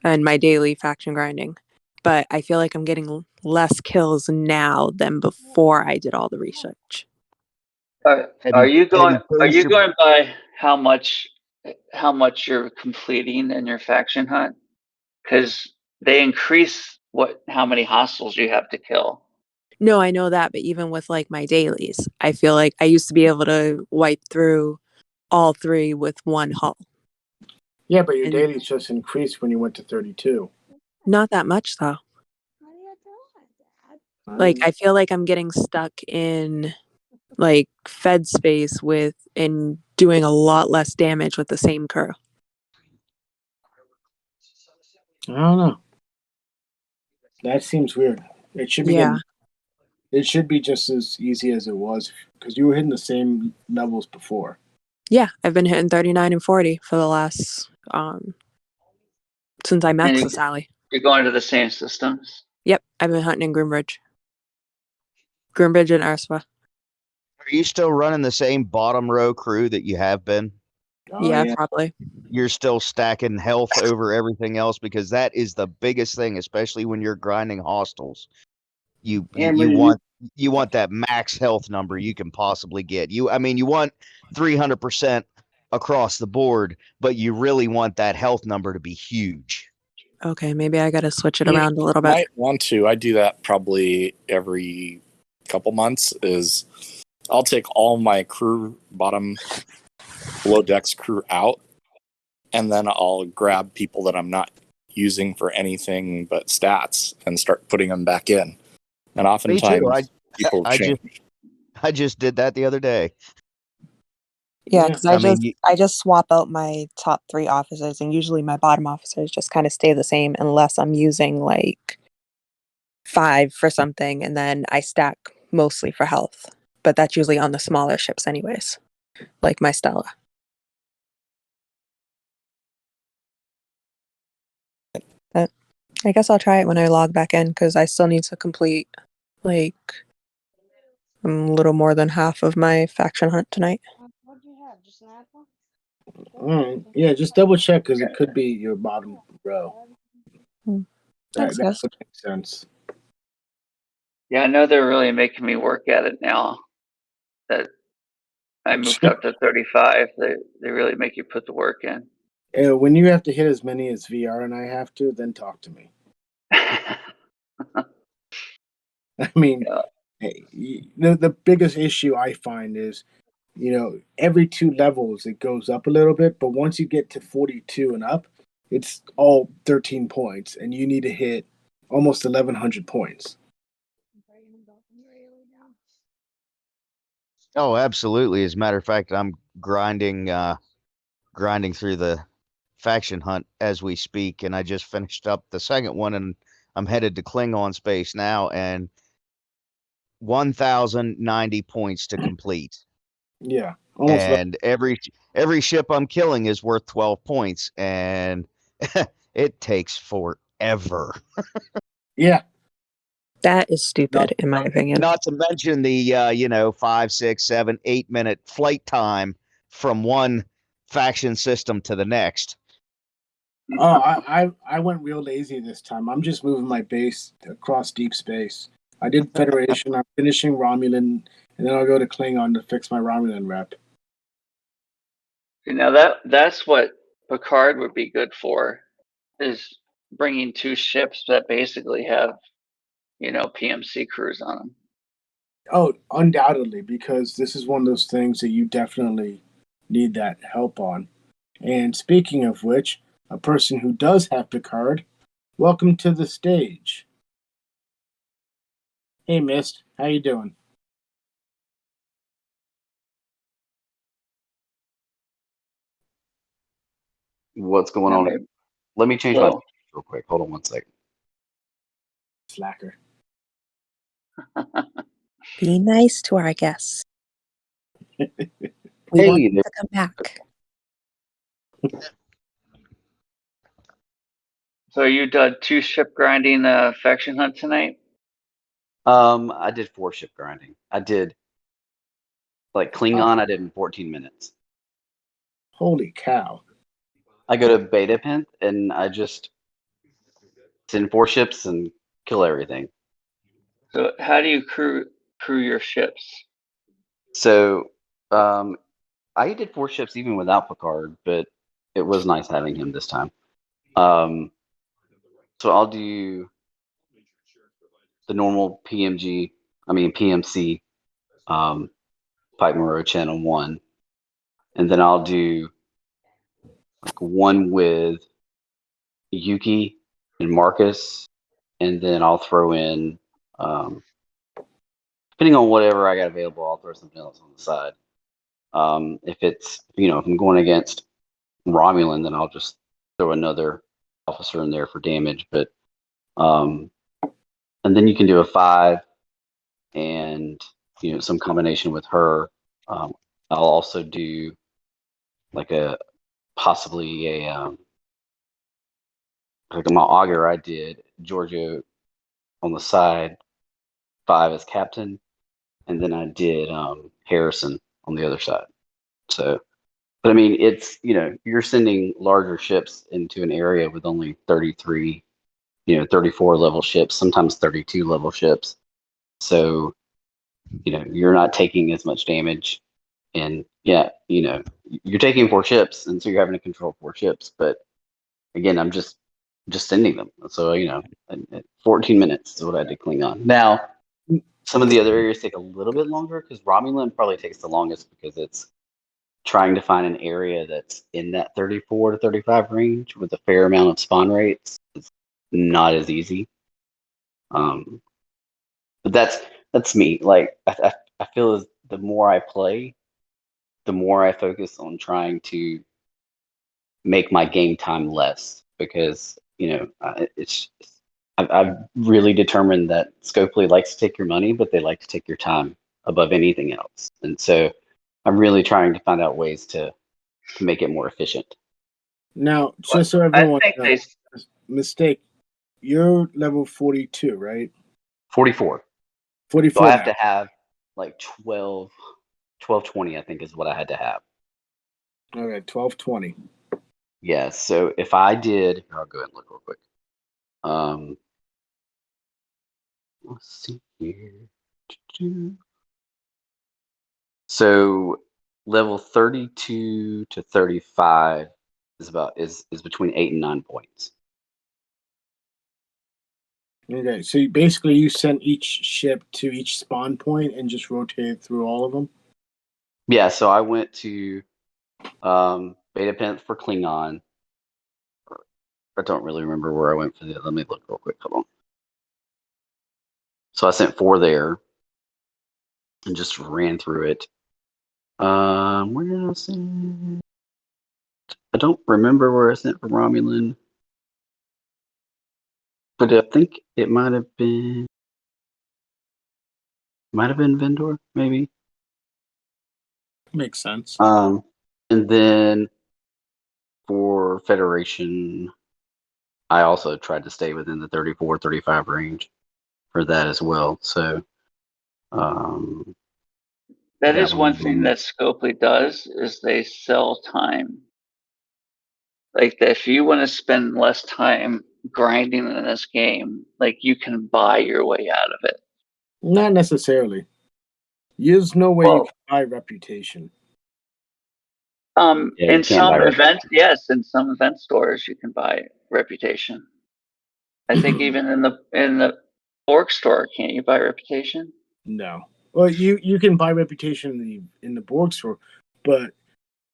and my daily faction grinding. But I feel like I'm getting less kills now than before I did all the research. Are you going by how much you're completing in your faction hunt? Because they increase how many hostiles you have to kill. No, I know that, but even with like my dailies, I feel like I used to be able to wipe through all 3 with one hull. Yeah, but your dailies just increased when you went to 32. Not that much though. Like I feel like I'm getting stuck in like fed space and doing a lot less damage with the same crew. I don't know. That seems weird. It should be it should be just as easy as it was because you were hitting the same levels before. Yeah, I've been hitting 39 and 40 for the last since I maxed the Sally. You're going to the same systems? Yep, I've been hunting in Groombridge and Urswa. Are you still running the same bottom row crew that you have been? Yeah, probably. You're still stacking health over everything else because that is the biggest thing, especially when you're grinding hostiles. You want that max health number you can possibly get. You want 300% across the board, but you really want that health number to be huge. Okay, maybe I got to switch it around a little bit. Might want to. I do that probably every couple months. Is I'll take all my crew bottom below decks crew out, and then I'll grab people that I'm not using for anything but stats and start putting them back in. And oftentimes people change. I just did that the other day. Yeah, Yeah. because I mean, I just swap out my top 3 officers, and usually my bottom officers just kind of stay the same unless I'm using like 5 for something, and then I stack mostly for health. But that's usually on the smaller ships, anyways, like my Stella. But I guess I'll try it when I log back in because I still need to complete like a little more than half of my faction hunt tonight. All right. Yeah, just double check because it could be your bottom row. Thanks, That guys. would make sense. Yeah, I know they're really making me work at it now that I moved up to 35. They really make you put the work in. When you have to hit as many as VR and I have to, then talk to me. I mean, Yeah. the biggest issue I find is, every 2 levels it goes up a little bit, but once you get to 42 and up, it's all 13 points, and you need to hit almost 1,100 points. oh, absolutely. As a matter of fact, I'm grinding through the faction hunt as we speak, and I just finished up the second one, and I'm headed to Klingon space now, and 1,090 points to complete. Yeah, almost. And every ship I'm killing is worth 12 points, and it takes forever. Yeah, That is stupid, in my opinion. Not to mention the 5, 6, 7, 8 minute flight time from one faction system to the next. Oh, I went real lazy this time. I'm just moving my base across deep space. I did Federation. I'm finishing Romulan, and then I'll go to Klingon to fix my Romulan rep. Now that's what Picard would be good for, is bringing 2 ships that basically have, PMC crews on them. Oh, undoubtedly, because this is one of those things that you definitely need that help on. And speaking of which, a person who does have Picard, welcome to the stage. Hey, Mist, how you doing? What's going Yeah, on? maybe. Let me change my Well, real quick. Hold on one second. Slacker. Be nice to our guests. We Hey want them there. to come back. so you did 2 ship grinding faction hunt tonight? I did 4 ship grinding. I did like Klingon. I did in 14 minutes. Holy cow. I go to Beta Pent and I just send 4 ships and kill everything. So how do you crew your ships? So I did 4 ships even without Picard, but it was nice having him this time. So I'll do the normal PMC, Pipe Monroe Channel 1, and then I'll do like one with Yuki and Marcus, and then I'll throw in, depending on whatever I got available, I'll throw something else on the side. If it's, if I'm going against Romulan, then I'll just throw another officer in there for damage. But, and then you can do a 5 and, some combination with her. I'll also do like possibly like my auger. I did Giorgio on the side, 5 as captain, and then I did Harrison on the other side. So, but I mean, it's you're sending larger ships into an area with only 33, 34 level ships, sometimes 32 level ships. So, you're not taking as much damage, and yeah, you're taking 4 ships, and so you're having to control 4 ships. But again, I'm just sending them. So 14 minutes is what I did Klingon. Now, some of the other areas take a little bit longer because Romulan probably takes the longest because it's trying to find an area that's in that 34 to 35 range with a fair amount of spawn rates. It's not as easy. But that's me. Like I feel as the more I play, the more I focus on trying to make my game time less, because I've really determined that Scopely likes to take your money, but they like to take your time above anything else. And so I'm really trying to find out ways to make it more efficient. Now, just so I everyone think knows, Mistake, you're level 42, right? 44. 44 So I have now. to have like 1220, I think is what I had to have. Okay, 1220. Yeah. So if I did, I'll go ahead and look real quick. Let's see here. So level 32 to 35 is between 8 and 9 points. Okay, so basically you sent each ship to each spawn point and just rotated through all of them? Yeah, so I went to Beta Pent for Klingon. I don't really remember where I went for that. Let me look real quick. Hold on. So I sent 4 there and just ran through it. Where did I send? I don't remember where I sent for Romulan. But I think it might have been Vendor, maybe. Makes sense. And then for Federation, I also tried to stay within the 34, 35 range for that as well. So that that is one would thing be that Scopely does is they sell time. Like if you want to spend less time grinding in this game, like you can buy your way out of it. Not necessarily. There's no way you Well, can buy reputation. yeah, you in can't some buy events, yes, in some event stores you can buy reputation. I think even in the org store, can't you buy reputation? No. Well, you can buy reputation in the Borg store, but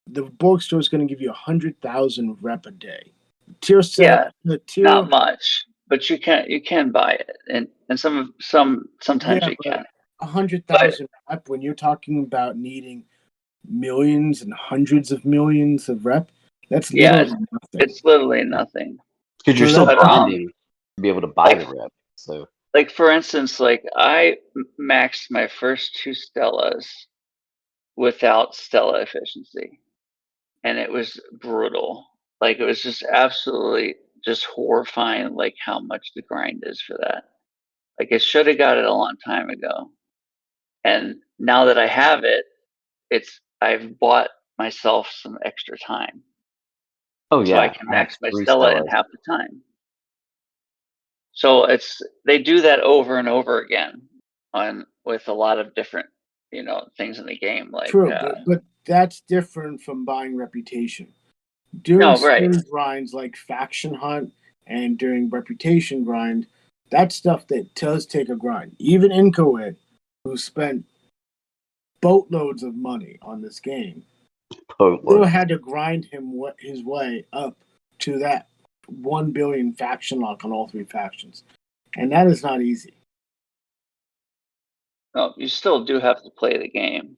the Borg store is going to give you 100,000 rep a day. Tier 7, Yeah, the tier, not much, but you can buy it, and sometimes yeah, you but can. 100,000 rep when you're talking about needing millions and hundreds of millions of rep, that's Yeah, literally nothing. it's literally nothing. because you're So still that- grinding to be able to buy like- the rep. So Like for instance, like I maxed my first 2 Stellas without Stella efficiency, and it was brutal. Like it was just absolutely just horrifying, like how much the grind is for that. Like I should have got it a long time ago, and now that I have it, I've bought myself some extra time, oh so I yeah, can I have max my 3 Stella in Stellas. half the time. So they do that over and over again with a lot of different things in the game. Like True, but that's different from buying reputation. Doing no, right? certain grinds like faction hunt and doing reputation grind, that's stuff that does take a grind. Even Incoed, who spent boatloads of money on this game, still had to grind his way up to that 1 billion faction lock on all 3 factions. And that is not easy. No, you still do have to play the game.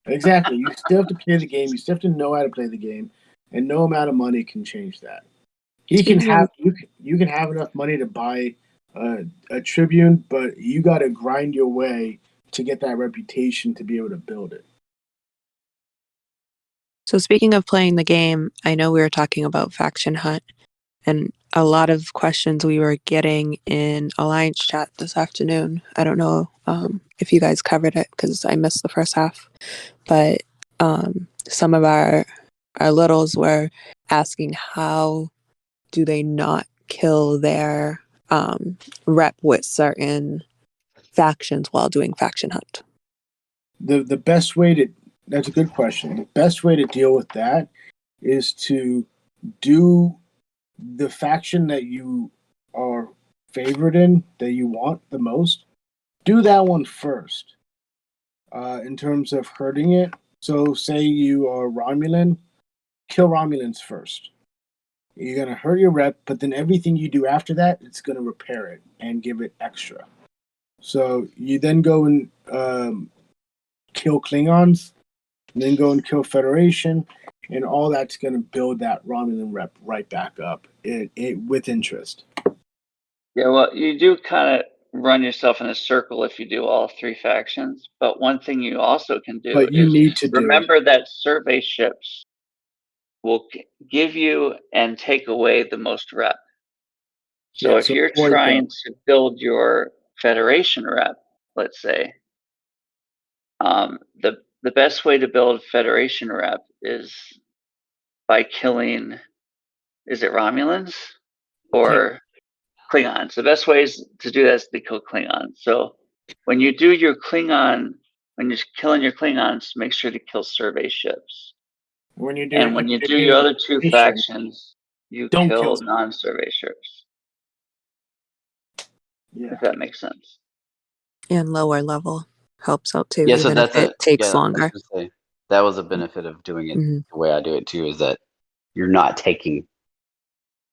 Exactly. You still have to play the game. You still have to know how to play the game. And no amount of money can change that. You can have enough money to buy a Tribune, but you got to grind your way to get that reputation to be able to build it. So speaking of playing the game, I know we were talking about faction hunt, and a lot of questions we were getting in Alliance chat this afternoon. I don't know if you guys covered it because I missed the first half, but some of our littles were asking how do they not kill their rep with certain factions while doing faction hunt. The best way to that's a good question. The best way to deal with that is to do the faction that you are favored in, that you want the most. Do that one first. In terms of hurting it. So say you are Romulan, kill Romulans first. You're going to hurt your rep, but then everything you do after that, it's going to repair it and give it extra. So you then go and kill Klingons. and then go and kill Federation, and all that's going to build that Romulan rep right back up with interest. Yeah, well, you do kind of run yourself in a circle if you do all three factions. But one thing you also can do But you is need to remember that survey ships will give you and take away the most rep. So Yeah, if you're trying to build your Federation rep, let's say, the best way to build Federation rep is by killing, is it Romulans or Klingons? The best way is to do that is to kill Klingons. So when you do your Klingon, when you're killing your Klingons, make sure to kill survey ships. When you do your other two factions, you kill non-survey ships. Yeah. If that makes sense. And lower level helps out too, Yeah, so even that's if it takes longer. That was a benefit of doing it the way I do it too, is that you're not taking.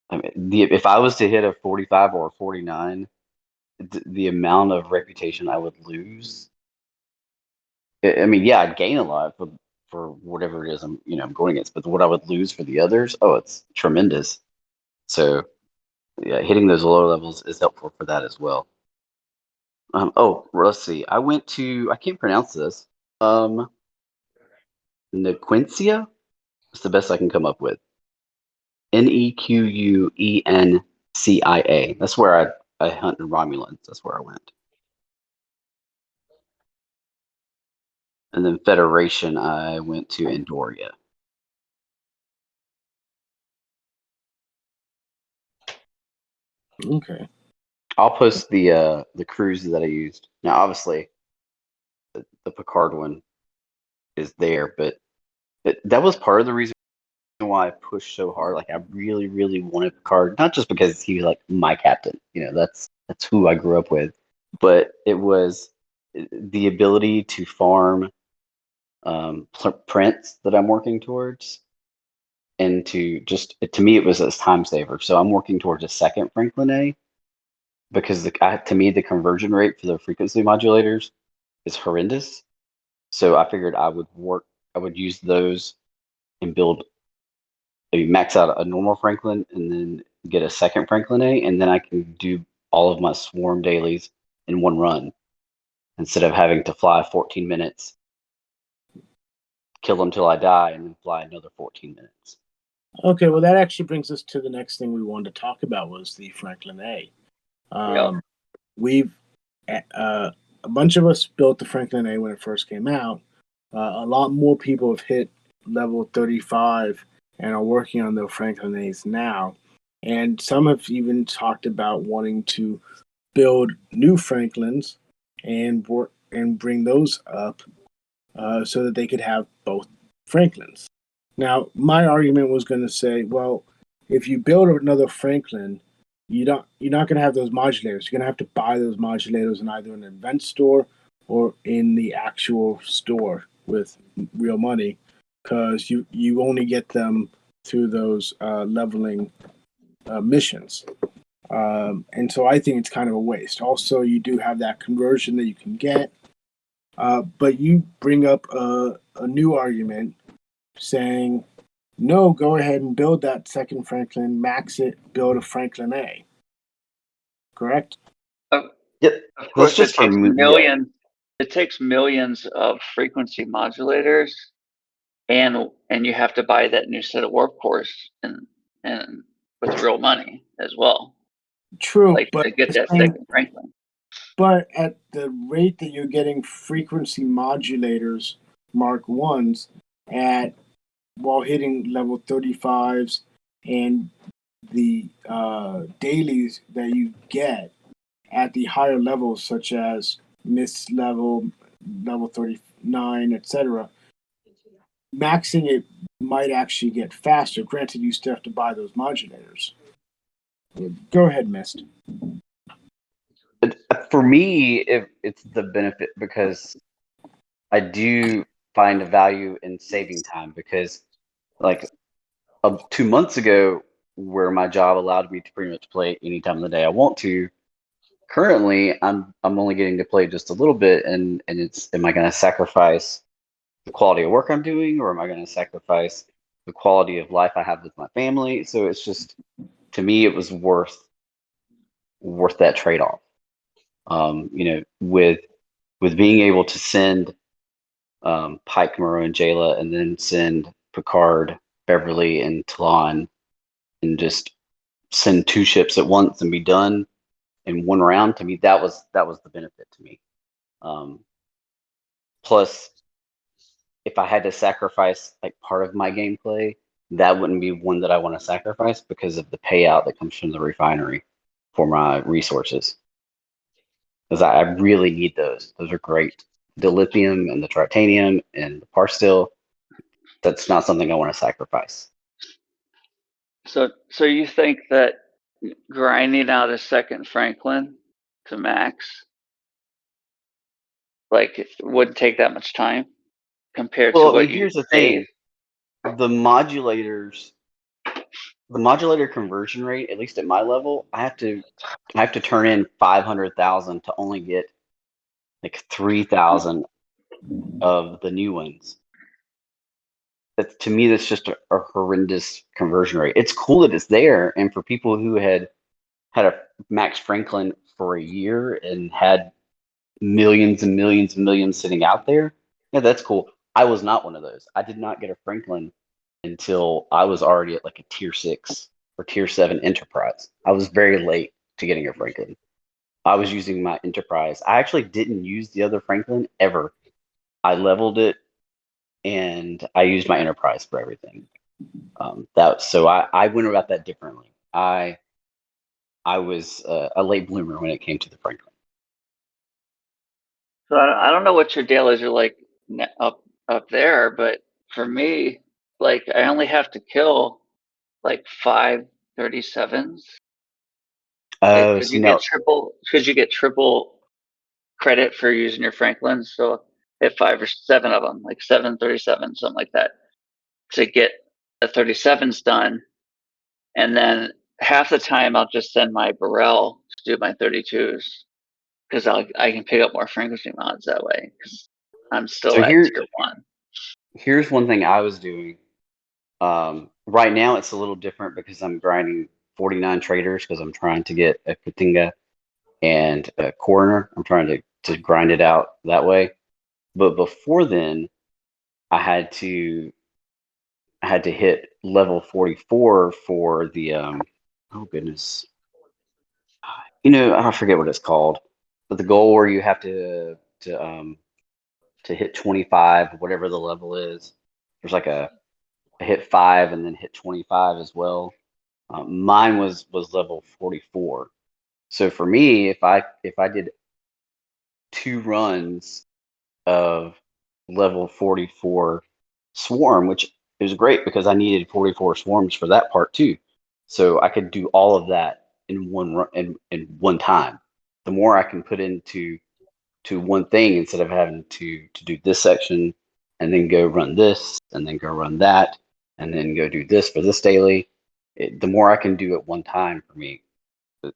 I mean, if I was to hit a 45 or a 49, the amount of reputation I would lose. I mean, yeah, I'd gain a lot for whatever it is I'm going against, but what I would lose for the others, it's tremendous. So yeah, hitting those lower levels is helpful for that as well. Let's see. I can't pronounce this. Nequencia? It's the best I can come up with. Nequencia. That's where I hunt in Romulans. That's where I went. And then Federation, I went to Andoria. Okay. I'll post the cruises that I used. Now, obviously, the Picard one is there, but that was part of the reason why I pushed so hard. Like, I really, really wanted Picard, not just because he was like my captain. That's who I grew up with, but it was the ability to farm prints that I'm working towards, and to me it was a time saver. So I'm working towards a second Franklin A, because to me the conversion rate for the frequency modulators is horrendous. So I figured I would use those and maybe max out a normal Franklin and then get a second Franklin A, and then I can do all of my swarm dailies in one run instead of having to fly 14 minutes, kill them till I die, and then fly another 14 minutes. Okay, well, that actually brings us to the next thing we wanted to talk about, was the Franklin A. We've a bunch of us built the Franklin A when it first came out. A lot more people have hit level 35 and are working on their Franklin A's now. And some have even talked about wanting to build new Franklins and bring those up so that they could have both Franklins. Now, my argument was going to say, well, if you build another Franklin, you're not going to have those modulators. You're going to have to buy those modulators in either an event store or in the actual store with real money, because you only get them through those leveling missions. And so I think it's kind of a waste. Also, you do have that conversion that you can get. But you bring up a new argument saying, no, go ahead and build that second Franklin, max it, build a Franklin A. Correct? Yep. Of course, That's just it takes millions. It takes millions of frequency modulators, and you have to buy that new set of warp cores and with real money as well. True, like to get that second Franklin. But at the rate that you're getting frequency modulators Mark 1s while hitting level 35s, and the dailies that you get at the higher levels, such as Mist level 39, etc., maxing it might actually get faster. Granted, you still have to buy those modulators. Go ahead, Mist. For me, it's the benefit, because I do find a value in saving time, because like 2 months ago, where my job allowed me to pretty much play any time of the day I want to, currently I'm only getting to play just a little bit, and am I going to sacrifice the quality of work I'm doing, or am I going to sacrifice the quality of life I have with my family? So it's just, to me, it was worth that trade off. With being able to send Pike, Moreau, and Jayla, and then send Picard, Beverly, and Talon, and just send 2 ships at once and be done in 1 round. To me, that was the benefit to me. Plus, if I had to sacrifice like part of my gameplay, that wouldn't be one that I want to sacrifice because of the payout that comes from the refinery for my resources. Because I really need those. Those are great. The lithium and the tritanium and the parsteel, that's not something I want to sacrifice. So you think that grinding out a second Franklin to max, like, it wouldn't take that much time compared to Well, I what mean, you here's the save? thing. The modulator conversion rate, at least at my level, I have to turn in 500,000 to only get like 3,000 of the new ones. That, to me, that's just a horrendous conversion rate. It's cool that it's there, and for people who had a Max Franklin for a year and had millions and millions and millions sitting out there, yeah, that's cool. I was not one of those. I did not get a Franklin until I was already at like a tier 6 or tier 7 enterprise. I was very late to getting a Franklin. I was using my enterprise. I actually didn't use the other Franklin ever. I leveled it and I used my enterprise for everything. So I went about that differently. I was a late bloomer when it came to the Franklin. So I don't know what your dailies are like up there, but for me, like, I only have to kill like 5 37s. Oh, Because see, no. you get triple credit for using your Franklin. So hit 5 or 7 of them, like 737, something like that, to get the 37s done. And then half the time I'll just send my Burrell to do my 32s because I can pick up more frequency mods that way because I'm still So at tier 1. here's one thing I was doing. Right now it's a little different because I'm grinding 49 traders because I'm trying to get a Katinga and a Coroner. I'm trying to grind it out that way. But before then, I had to hit level 44 for the oh goodness, I forget what it's called, but the goal where you have to hit 25, whatever the level is. There's like a hit 5 and then hit 25 as well. Mine was level 44. So for me, if I did 2 runs of level 44 swarm, which is great because I needed 44 swarms for that part too. So I could do all of that in one time. The more I can put into one thing instead of having to do this section and then go run this and then go run that and then go do this for this daily, the more I can do at one time for me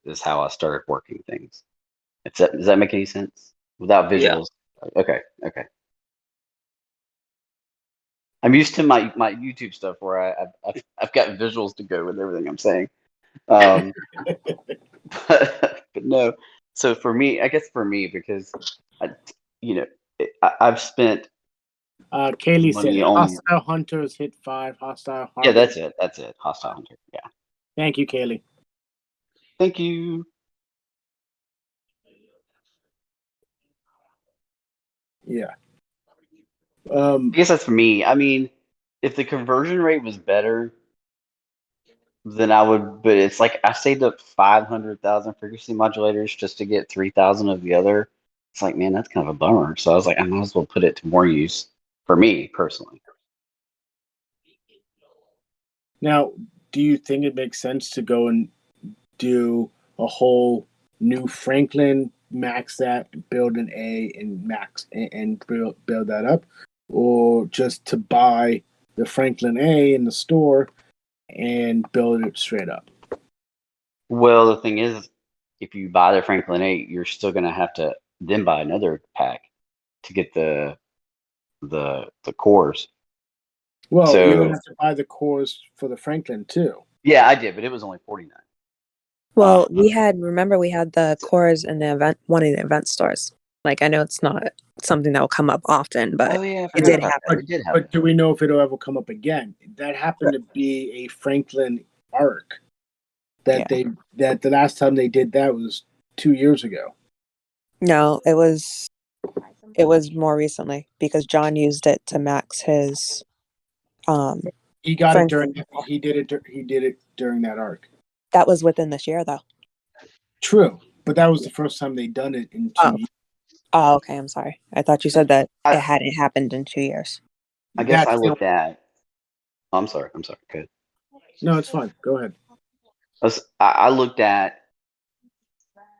is how I started working things. Does that make any sense? Without Yeah. visuals? Okay. I'm used to my YouTube stuff where I've got visuals to go with everything I'm saying. But no. So for me, I guess because I, I've spent Kaylee said money on. hostile hunters hit 5. Hostile Yeah, harvest. that's it. Hostile hunter. Yeah. Thank you, Kaylee. Thank you. Yeah. I guess that's for me. I mean, if the conversion rate was better, then I would. But it's like I saved up 500,000 frequency modulators just to get 3,000 of the other. It's like, man, that's kind of a bummer. So I was like, I might as well put it to more use for me personally. Now, do you think it makes sense to go and do a whole new Franklin, max that, build an A, and max and build that up, or just to buy the Franklin A in the store and build it straight up? Well, the thing is, if you buy the Franklin 8, you're still going to have to then buy another pack to get the the cores. Well, So- you're gonna have to buy the cores for the Franklin too. Yeah, I did, but it was only 49. Well, we had the cores in the event, one of the event stores. Like, I know it's not something that will come up often, but Oh yeah, I it forgot did about happen. that. It did happen. But do we know if it'll ever come up again? That happened to be a Franklin arc. That the last time they did that was 2 years ago. No, it was more recently because John used it to max his He got it Franklin. during. He did it during that arc. That was within this year though. True, but that was the first time they'd done it in 2 years. Oh, okay. I'm sorry. I thought you said that I- it hadn't happened in 2 years. I guess I That's the- looked at. I'm sorry. Good. No, it's fine. Go ahead. I looked at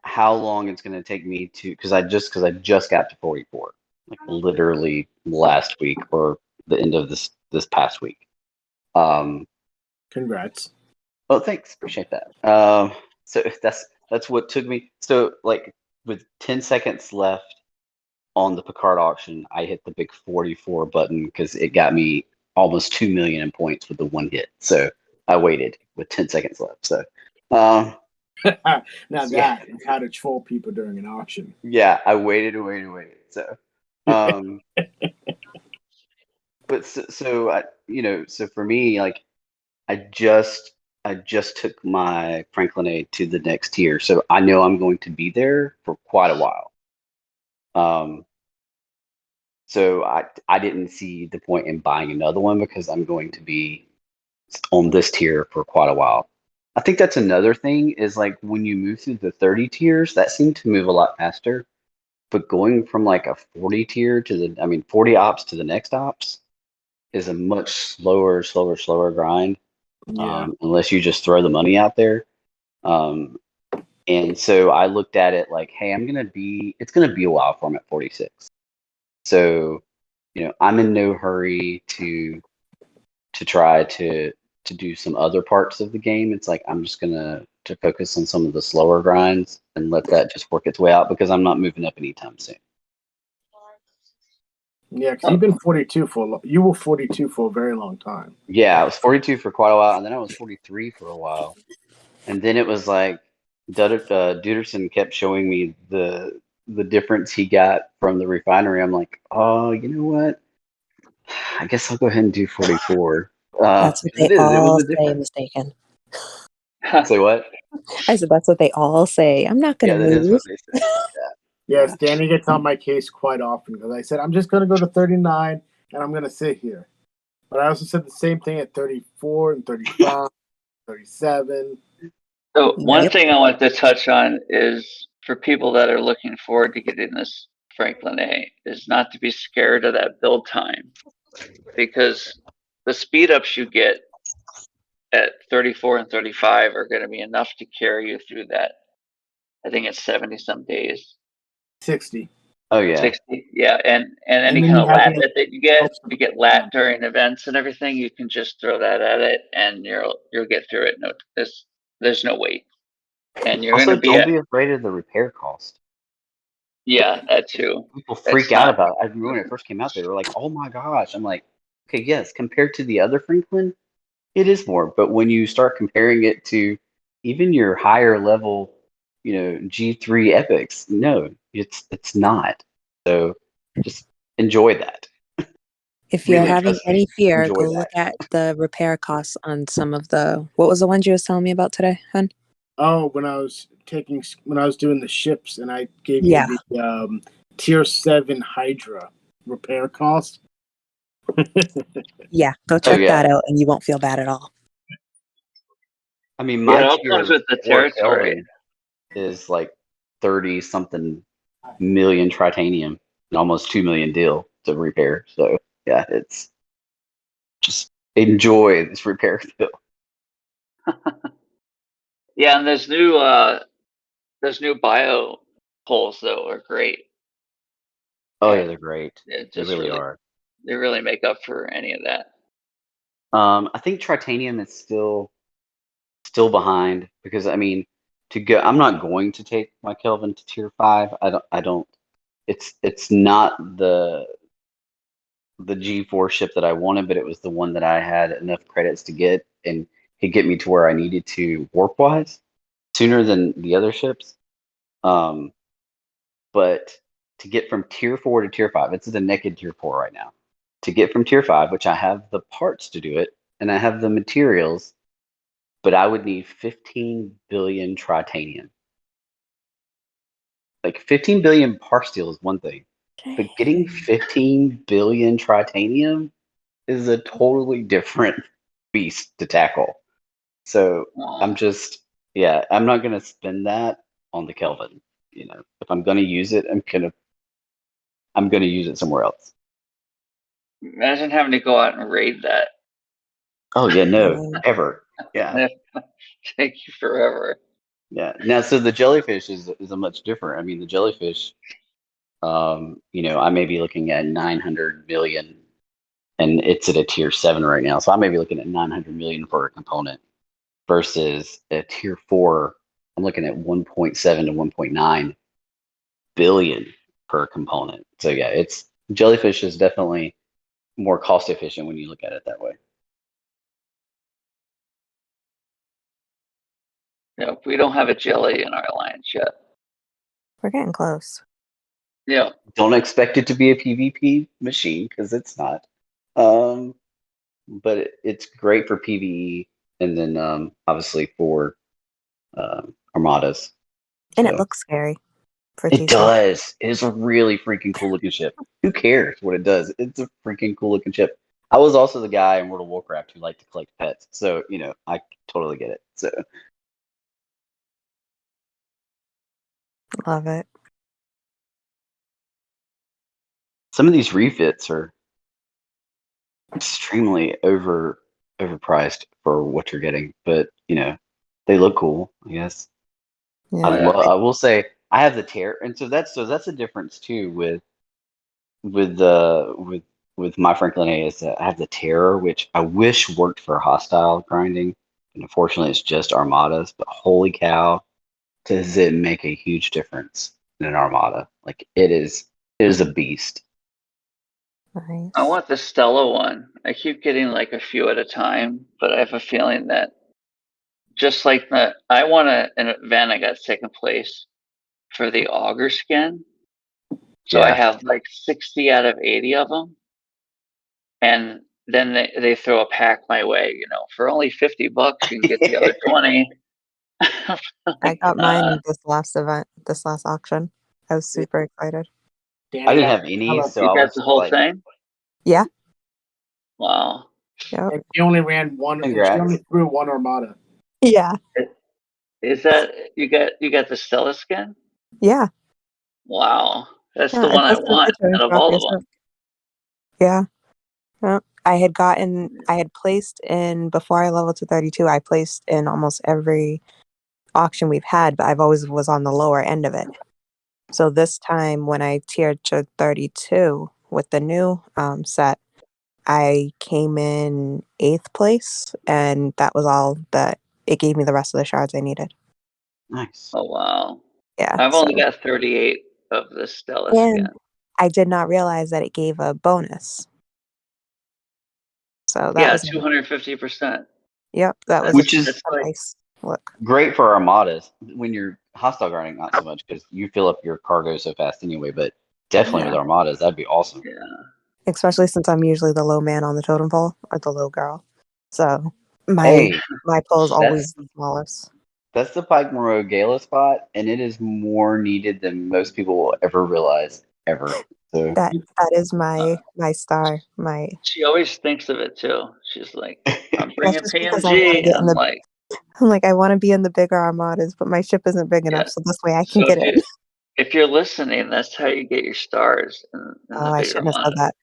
how long it's going to take me to, because I just got to 44, like literally last week or the end of this past week. Congrats. Oh, thanks, appreciate that. So that's what took me. So like with 10 seconds left on the Picard auction, I hit the big 44 button because it got me almost 2 million in points with the one hit. So I waited with 10 seconds left. So. Now Yeah. that is how to troll people during an auction. Yeah, I waited. So, but so I, so for me, like, I just took my Franklin A to the next tier, so I know I'm going to be there for quite a while. So I didn't see the point in buying another one because I'm going to be on this tier for quite a while. I think that's another thing is like when you move through the 30 tiers, that seemed to move a lot faster. But going from like a 40 tier to 40 ops to the next ops is a much slower grind. Yeah. Unless you just throw the money out there. And so I looked at it like, hey, it's going to be a while for I'm at 46. So, I'm in no hurry to try to do some other parts of the game. It's like I'm just gonna to focus on some of the slower grinds and let that just work its way out because I'm not moving up anytime soon. Yeah, because you've been 42 you were 42 for a very long time. Yeah, I was 42 for quite a while, and then I was 43 for a while, and then it was like Duderson kept showing me the difference he got from the refinery. I'm like, oh, you know what? I guess I'll go ahead and do 44. That's what they all say, Mistaken. Say what? I said that's what they all say. I'm not Yeah, gonna that is move. what they say. Yes, Danny gets on my case quite often because I said I'm just going to go to 39 and I'm going to sit here. But I also said the same thing at 34 and 35, 37. So one Yep. thing I want to touch on is for people that are looking forward to getting this Franklin A is not to be scared of that build time, because the speed ups you get at 34 and 35 are going to be enough to carry you through that. I think it's 70 some days. 60. Oh yeah. 60, yeah, and any then kind you of have lat the- that you get lat during events and everything, you can just throw that at it and you'll get through it. No, there's no wait, and you're Also, going to be don't be afraid of the repair cost. yeah, that too. People freak out about it. I remember when it first came out, they were like, "Oh my gosh!" I'm like, "Okay, yes." Compared to the other Franklin, it is more. But when you start comparing it to even your higher level, G3 epics, no, it's not. So just enjoy that. If you're Really, having trust me, any fear, enjoy go that. look at the repair costs on some of the. What was the ones you was telling me about today, hun? Oh, when I was doing the ships and I gave Yeah. you the tier 7 Hydra repair cost. Yeah, go check yeah. that out, and you won't feel bad at all. I mean, Yeah, my it all tier comes with the 4 territory. Kelvin is like 30 something million titanium and almost 2 million deal to repair. So yeah, it's just enjoy this repair bill. Yeah, and those new bio poles though are great. Oh And yeah, they're great. it They just really are. they really make up for any of that. I think titanium is still behind because I mean I'm not going to take my Kelvin to tier 5. I don't it's not the G4 ship that I wanted, but it was the one that I had enough credits to get and could get me to where I needed to warp wise sooner than the other ships. But to get from tier 4 to tier 5, it's the naked tier 4 right now. To get from tier 5, which I have the parts to do it and I have the materials, but I would need 15 billion tritanium. Like 15 billion par steel is one thing, but getting 15 billion tritanium is a totally different beast to tackle. So I'm just, yeah, I'm not gonna spend that on the Kelvin. You know, if I'm gonna use it, I'm gonna use it somewhere else. Imagine having to go out and raid that. Oh yeah, no, ever. Yeah, Take you forever. yeah. Now, so the jellyfish is a much different. I mean, the jellyfish, you know, I may be looking at 900 million, and it's at a tier 7 right now. So I may be looking at 900 million for a component versus a tier 4. I'm looking at 1.7 to 1.9 billion per component. So yeah, it's jellyfish is definitely more cost efficient when you look at it that way. Yeah, we don't have a jelly in our alliance yet. We're getting close. Yeah. Don't expect it to be a PvP machine because it's not. But it's great for PvE and then obviously for armadas. And So it looks scary for it TC. does. It is a really freaking cool looking ship. Who cares what it does? It's a freaking cool looking ship. I was also the guy in World of Warcraft who liked to collect pets, so you know I totally get it. So Love it. some of these refits are extremely overpriced for what you're getting, but you know they look cool. I guess Yeah. I will say I have the tear, and so that's a difference too with my Franklin A is that I have the terror, which I wish worked for hostile grinding, and unfortunately it's just armadas. But holy cow, does it make a huge difference in an armada? Like it is a beast. Nice. I want the Stella one. I keep getting like a few at a time, but I have a feeling that just like I want an event I got second place for the auger skin. So I Yeah. have like 60 out of 80 of them. And then they throw a pack my way, you know, for only $50 you can get the other 20. I got mine this last event, this last auction. I was super excited. Danny, I didn't have any, so You I got was the whole like, thing? Yeah. Wow. Yep. and she only ran one. She Congrats. only threw one armada. Yeah. Is that you got the Stella skin? Yeah. Wow. That's Yeah. the I one I posted a want picture out of on all of Facebook. them. Yeah. Yep. I had placed in, before I leveled to 32, I placed in almost every auction we've had, but I've always was on the lower end of it. So this time when I tiered to 32 with the new set, I came in 8th place, and that was all that it gave me the rest of the shards I needed. nice. Oh wow. Yeah. I've only so- got 38 of the Stella and skin. I did not realize that it gave a bonus. So that Yeah, was 250%. Yep, that was Which is a nice look. great for armadas when you're hostile grinding, not so much because you fill up your cargo so fast anyway. But definitely with Yeah. armadas, that'd be awesome. Yeah. Especially since I'm usually the low man on the totem pole, or the low girl. So my Hey, pull is always the smallest. that's the Pike Moreau Gala spot, and it is more needed than most people will ever realize, ever. So That is my star. She always thinks of it too. She's like, I'm That's bringing just because I want to PMG. get in I'm the. like, I'm like, I want to be in the bigger armadas, but my ship isn't big enough, yeah. so this way I can So get in. if you're listening, that's how you get your stars in Oh, the I bigger shouldn't have said one. that.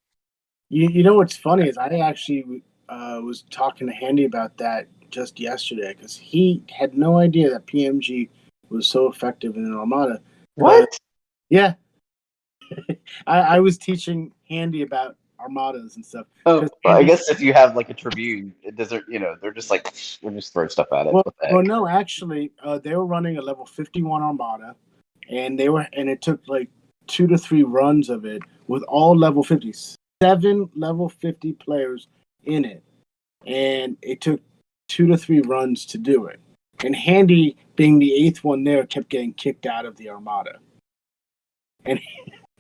You know what's funny is I actually was talking to Handy about that just yesterday because he had no idea that PMG was so effective in an armada. what? Yeah, I was teaching Handy about armadas and stuff. Oh, 'Cause well, I Handy- guess if you have like a Tribune, it doesn't. You know, they're just like we'll just throw stuff at it. Well, What the heck? no, actually, they were running a level 51 armada, and it took like 2 to 3 runs of it with all level 50s. 7 level 50 players in it, and it took 2 to 3 runs to do it. And Handy, being the 8th one there, kept getting kicked out of the Armada. And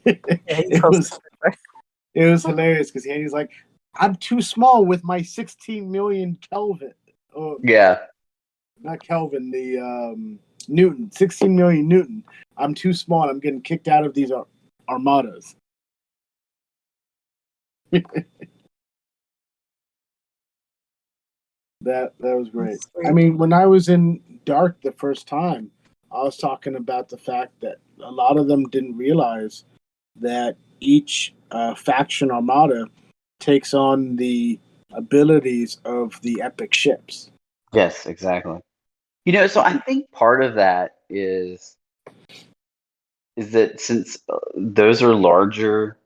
it was hilarious because Handy's like, I'm too small with my 16 million Kelvin. Oh, Yeah. not Kelvin, the Newton, 16 million Newton. I'm too small and I'm getting kicked out of these Armadas. That was great. I mean, when I was in Dark the first time, I was talking about the fact that a lot of them didn't realize that each faction Armada takes on the abilities of the epic ships. Yes, exactly. You know, so I think part of that is that since those are larger,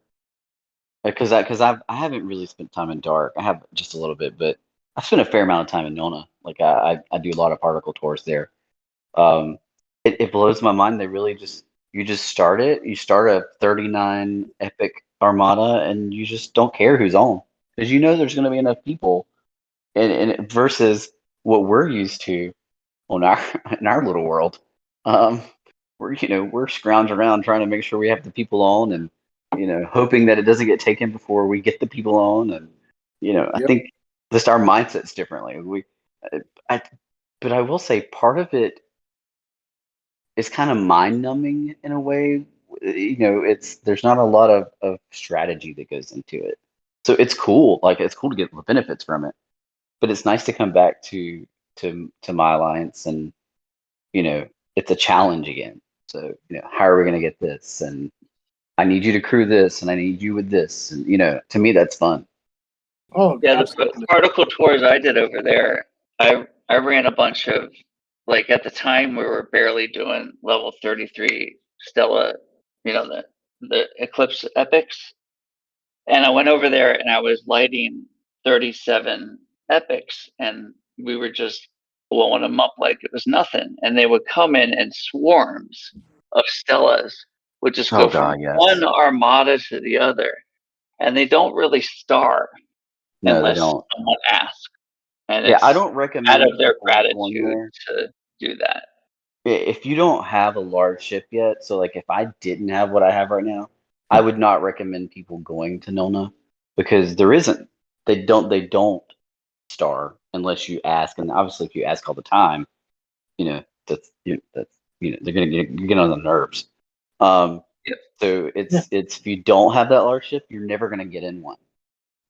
because I haven't really spent time in Dark. I have just a little bit, but I spent a fair amount of time in Nona. Like I do a lot of particle tours there. Um, it blows my mind. They really you just start it. You start a 39 epic armada, and you just don't care who's on because you know there's going to be enough people, and versus what we're used to on our in our little world. We're scrounging around trying to make sure we have the people on, and hoping that it doesn't get taken before we get the people on, and I Yep. think just our mindsets differently. But I will say part of it is kind of mind numbing in a way. There's not a lot of strategy that goes into it, so it's cool. Like it's cool to get the benefits from it, but it's nice to come back to my alliance and it's a challenge again. So, how are we going to get this? And I need you to crew this, and I need you with this. And, to me, that's fun. Oh, Yeah, absolutely. the particle tours I did over there, I ran a bunch of, like at the time we were barely doing level 33 Stella, the Eclipse epics. And I went over there and I was lighting 37 epics, and we were just blowing them up like it was nothing. And they would come in swarms of Stellas, would just go Oh, from God, yes. one armada to the other. And they don't really starve No, they unless don't. someone asks. And Yeah, I it's don't recommend out of their people going gratitude there. to do that. If you don't have a large ship yet, so like if I didn't have what I have right now, I would not recommend people going to Nona because there isn't. They don't starve unless you ask, and obviously if you ask all the time, they're gonna get on the nerves. Yep. So it's if you don't have that large ship, you're never gonna get in one.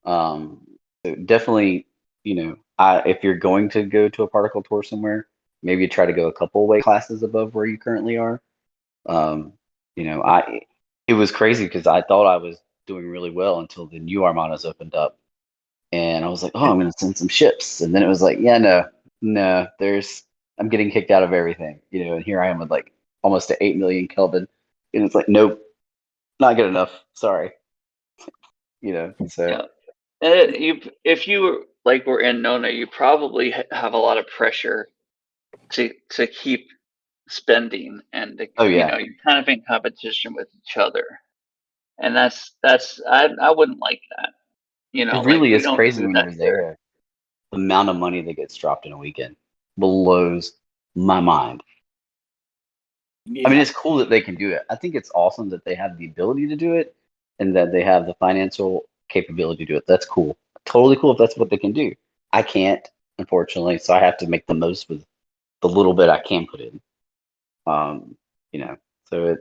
So definitely, if you're going to go to a particle tour somewhere, maybe try to go a couple weight classes above where you currently are. It was crazy because I thought I was doing really well until the new armadas opened up, and I was like, oh, I'm gonna send some ships, and then it was like, yeah, no, I'm getting kicked out of everything, and here I am with like almost to 8 million Kelvin, and it's like, nope, not good enough. Sorry, so. Yeah. And if you were in Nona, you probably have a lot of pressure to keep spending, and Oh yeah, you're kind of in competition with each other, and that's I wouldn't like that. it Like really we is don't crazy do when that you're here. there. The amount of money that gets dropped in a weekend blows my mind. Yeah. I mean, it's cool that they can do it. I think it's awesome that they have the ability to do it and that they have the financial capability to do it. That's cool. Totally cool if that's what they can do. I can't, unfortunately, so I have to make the most with the little bit I can put in. So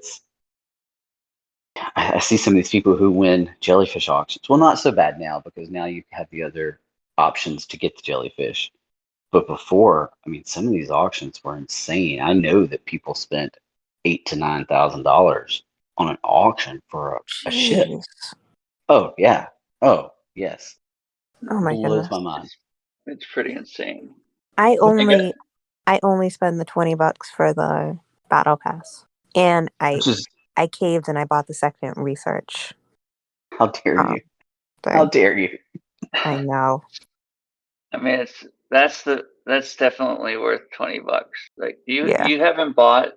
I see some of these people who win jellyfish auctions. Well, not so bad now because now you have the other options to get the jellyfish. But before, I mean, some of these auctions were insane. I know that people spent $8,000 to $9,000 on an auction for a ship. Jeez. Oh yeah. Oh yes. Oh my Blows goodness. my mind. It's pretty insane. I got- only spend the $20 for the battle pass, and Which is I caved and I bought the second research. how dare you? How Thing. dare you? I know. I mean, that's definitely worth $20. Like Yeah. you haven't bought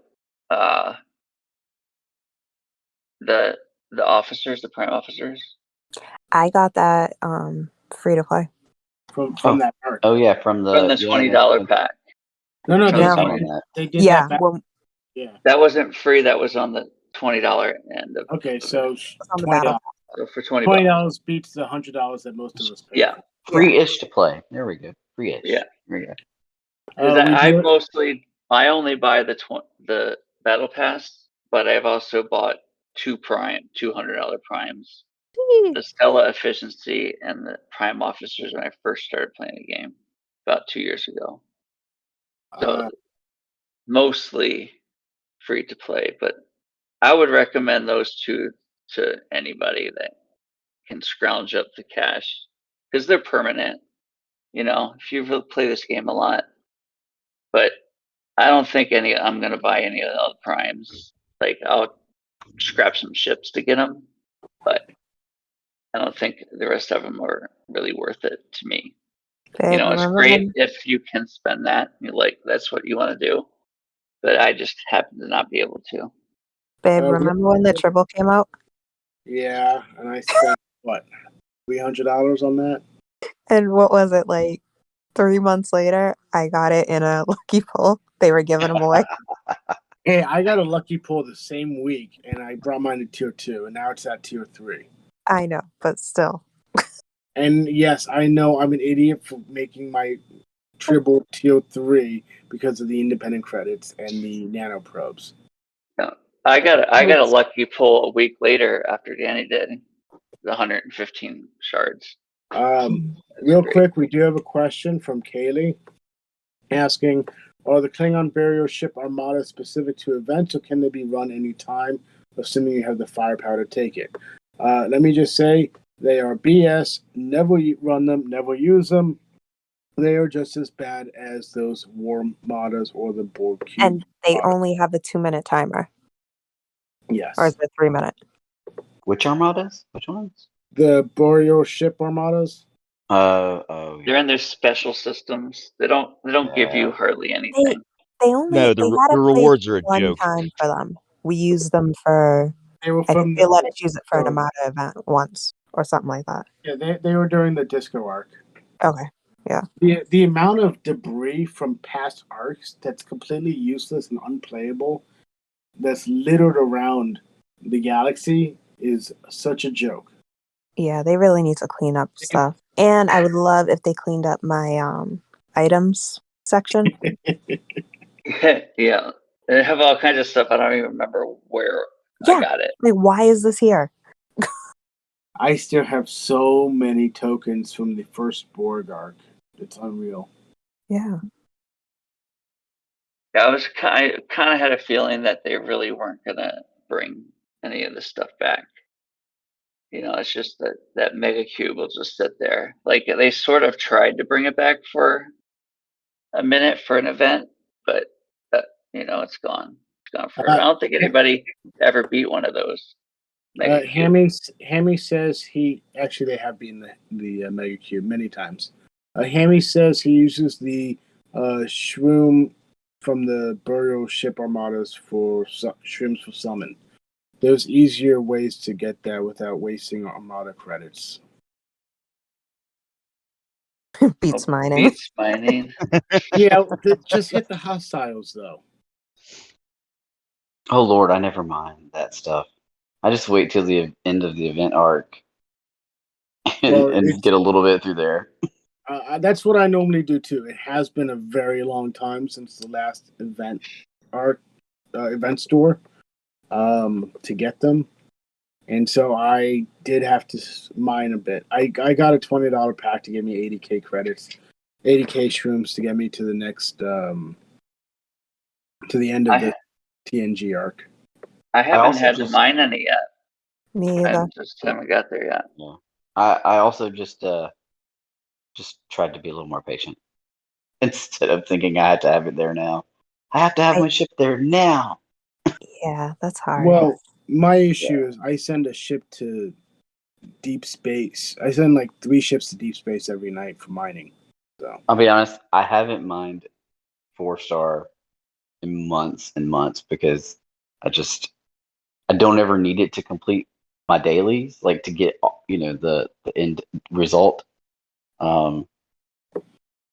the officers, the prime officers. I got that free to play. From that arc. Oh yeah, from From the $20 pack. No, So they, it's No. on did, that. they did Yeah, that back. well, Yeah. That wasn't free. That was on the $20 end of. Okay, so it's on the $20. battle. So for $20. $20 beats the $100 that most of us pay. Yeah. For. Free-ish to play. There we go. Free-ish. Yeah. There we go. Because We I only buy the battle pass, but I've also bought $200 primes, the Stella efficiency and the prime officers when I first started playing the game about 2 years ago. So mostly free to play, but I would recommend those two to anybody that can scrounge up the cash because they're permanent. You know, if you really play this game a lot, but I don't think I'm gonna buy any of the other primes. Like I'll scrap some ships to get them, but I don't think the rest of them are really worth it to me. You Babe, know, it's remember great when, if you can spend that. You like that's what you want to do, but I just happen to not be able to. babe, we- remember when the Tribble came out? Yeah, and I spent what, $300 on that. And what was it, like 3 months later? I got it in a lucky pull. They were giving them away. Hey, I got a lucky pull the same week, and I brought mine to tier 2, and now it's at tier 3. I know, but still. And yes, I know I'm an idiot for making my Tribble tier 3 because of the independent credits and the nano probes. No, I got a lucky pull a week later after Danny did the 115 shards. Real quick, we do have a question from Kaylee asking, are the Klingon burial ship armada specific to events, or can they be run anytime, assuming you have the firepower to take it? Let me just say, they are BS. Never run them, never use them. They are just as bad as those war armadas or the Borg cube. And they armada. only have a 2-minute timer. Yes. Or is it 3-minute? Which armadas? Which ones? The burial ship armadas. Oh, They're in their special systems. They don't give you hardly anything. They only No, they the had it rewards played are a one joke. time for them. We used them for They were I from think they let us use it for an Oh. Armada event once or something like that. Yeah, they were during the disco arc. Okay. The amount of debris from past arcs that's completely useless and unplayable that's littered around the galaxy is such a joke. Yeah, they really need to clean up stuff. And I would love if they cleaned up my items section. Yeah, they have all kinds of stuff. I don't even remember where Yeah. I got it. Like, why is this here? I still have so many tokens from the first Borg arc. It's unreal. Yeah. Yeah, I kind of had a feeling that they really weren't gonna bring any of this stuff back. You know, it's just that mega cube will just sit there. Like they sort of tried to bring it back for a minute for an event, but you know, it's gone. It's gone forever. I don't think anybody ever beat one of those. Mega cubes. Hammy says they have beaten the Mega Cube many times. Hammy says he uses the shroom from the burial ship armadas for shrooms for summon. There's easier ways to get that without wasting armada credits. Beats mining. Beats mining. Yeah, just hit the hostiles though. Oh Lord, I never mind that stuff. I just wait till the end of the event arc and get a little bit through there. That's what I normally do too. It has been a very long time since the last event arc, event store, to get them, and so I did have to mine a bit. I got a $20 pack to give me 80k credits, 80k shrooms to get me to the next to the end of the TNG arc. I haven't had to mine any yet. Me either. I just haven't got there yet. Yeah. I also just tried to be a little more patient instead of thinking I had to have it there now. I have to have my ship there now. Yeah, that's hard. Well, my issue is I send a ship to deep space. I send like 3 ships to deep space every night for mining. So I'll be honest, I haven't mined 4-star in months and months because I don't ever need it to complete my dailies, like to get the end result. And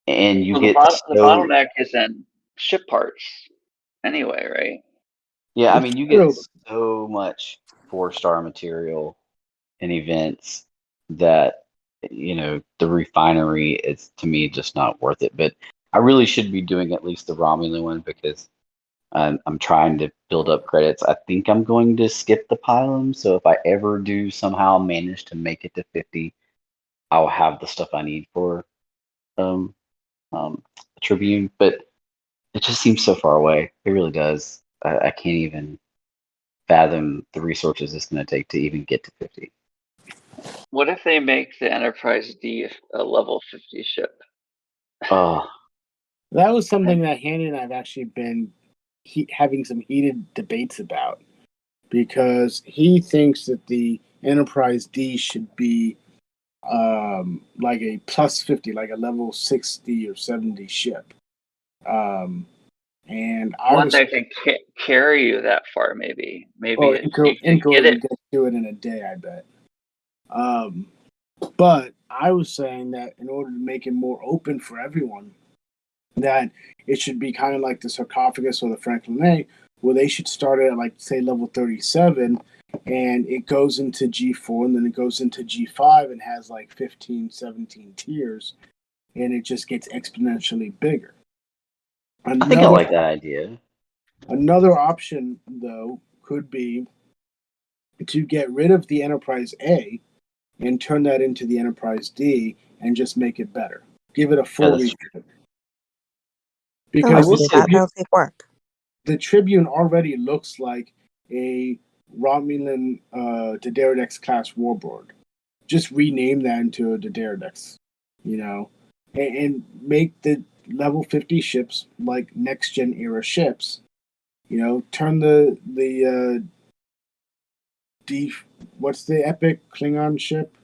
you Well, get the bottleneck is in ship parts anyway, right? yeah, I It's mean you get true. so much 4-star material in events that the refinery is, to me, just not worth it. But I really should be doing at least the Romulan one because I'm trying to build up credits. I think I'm going to skip the pylum, so if I ever do somehow manage to make it to 50, I'll have the stuff I need for um Tribune. But it just seems so far away. It really does. I can't even fathom the resources it's going to take to even get to 50. What if they make the Enterprise D a level 50 ship? Oh, That was something that Hanny and I have actually been having some heated debates about, because he thinks that the Enterprise D should be like a plus 50, like a level 60 or 70 ship. And I One was, that can carry you that far, maybe. oh, Maybe you can Inco get would it. get to it in a day, I bet. But I was saying that in order to make it more open for everyone, that it should be kind of like the sarcophagus or the Franklin A, where they should start at like say level 37, and it goes into G4, and then it goes into G5 and has like 15, 17 tiers, and it just gets exponentially bigger. I think I like that idea. Another option, though, could be to get rid of the Enterprise A and turn that into the Enterprise D and just make it better. Give it a full that's refit. I Because would do that. That'll take work. the Tribune already looks like a Romulan D'Deridex class warbird. Just rename that into a D'Deridex, and make the level 50 ships like next gen era ships. Turn the D. What's the epic Klingon ship?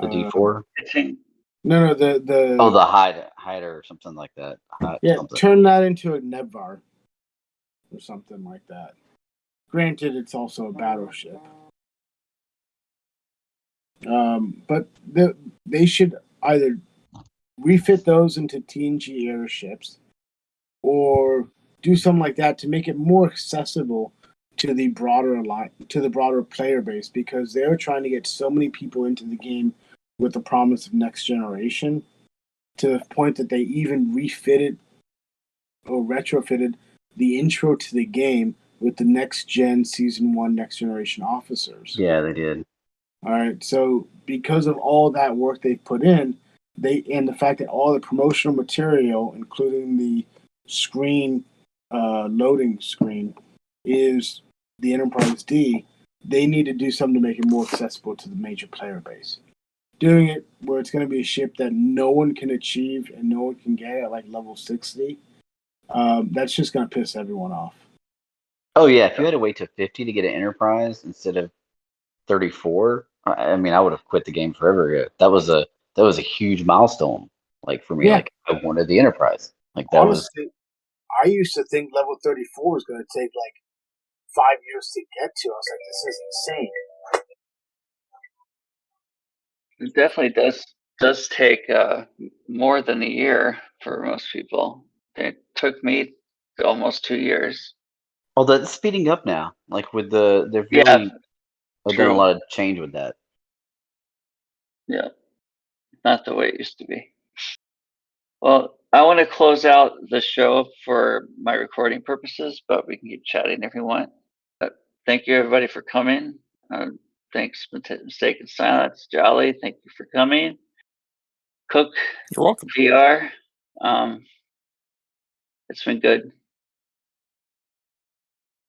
the D4. No, the The hider or something like that. Something. Turn that into a Nebvar or something like that. Granted, it's also a battleship. But they should either refit those into TNG era ships, or do something like that to make it more accessible to the broader player base, because they're trying to get so many people into the game with the promise of next generation, to the point that they even refitted or retrofitted the intro to the game with the next gen season 1 next generation officers. Yeah, they did. All right, so because of all that work they've put in, and the fact that all the promotional material, including the screen loading screen, is the Enterprise D, they need to do something to make it more accessible to the major player base. Doing it where it's going to be a ship that no one can achieve and no one can get at like level 60, that's just going to piss everyone off. Oh yeah, if you had to wait to 50 to get an Enterprise instead of 34, I mean, I would have quit the game forever ago. That was a huge milestone, like for me. Yeah. Like I wanted the Enterprise. Like that was. Honestly, I used to think level 34 was going to take like 5 years to get to. I was like, this is insane. It definitely does take more than a year for most people. It took me almost 2 years. Oh, that's speeding up now. Like with they've Yeah, really done a true. lot of change with that. Yeah, not the way it used to be. Well, I want to close out the show for my recording purposes, but we can keep chatting if you want. But thank you, everybody, for coming. Thanks, Mistakensilence. Jolly, thank you for coming. Cook, You're welcome. VR. It's been good.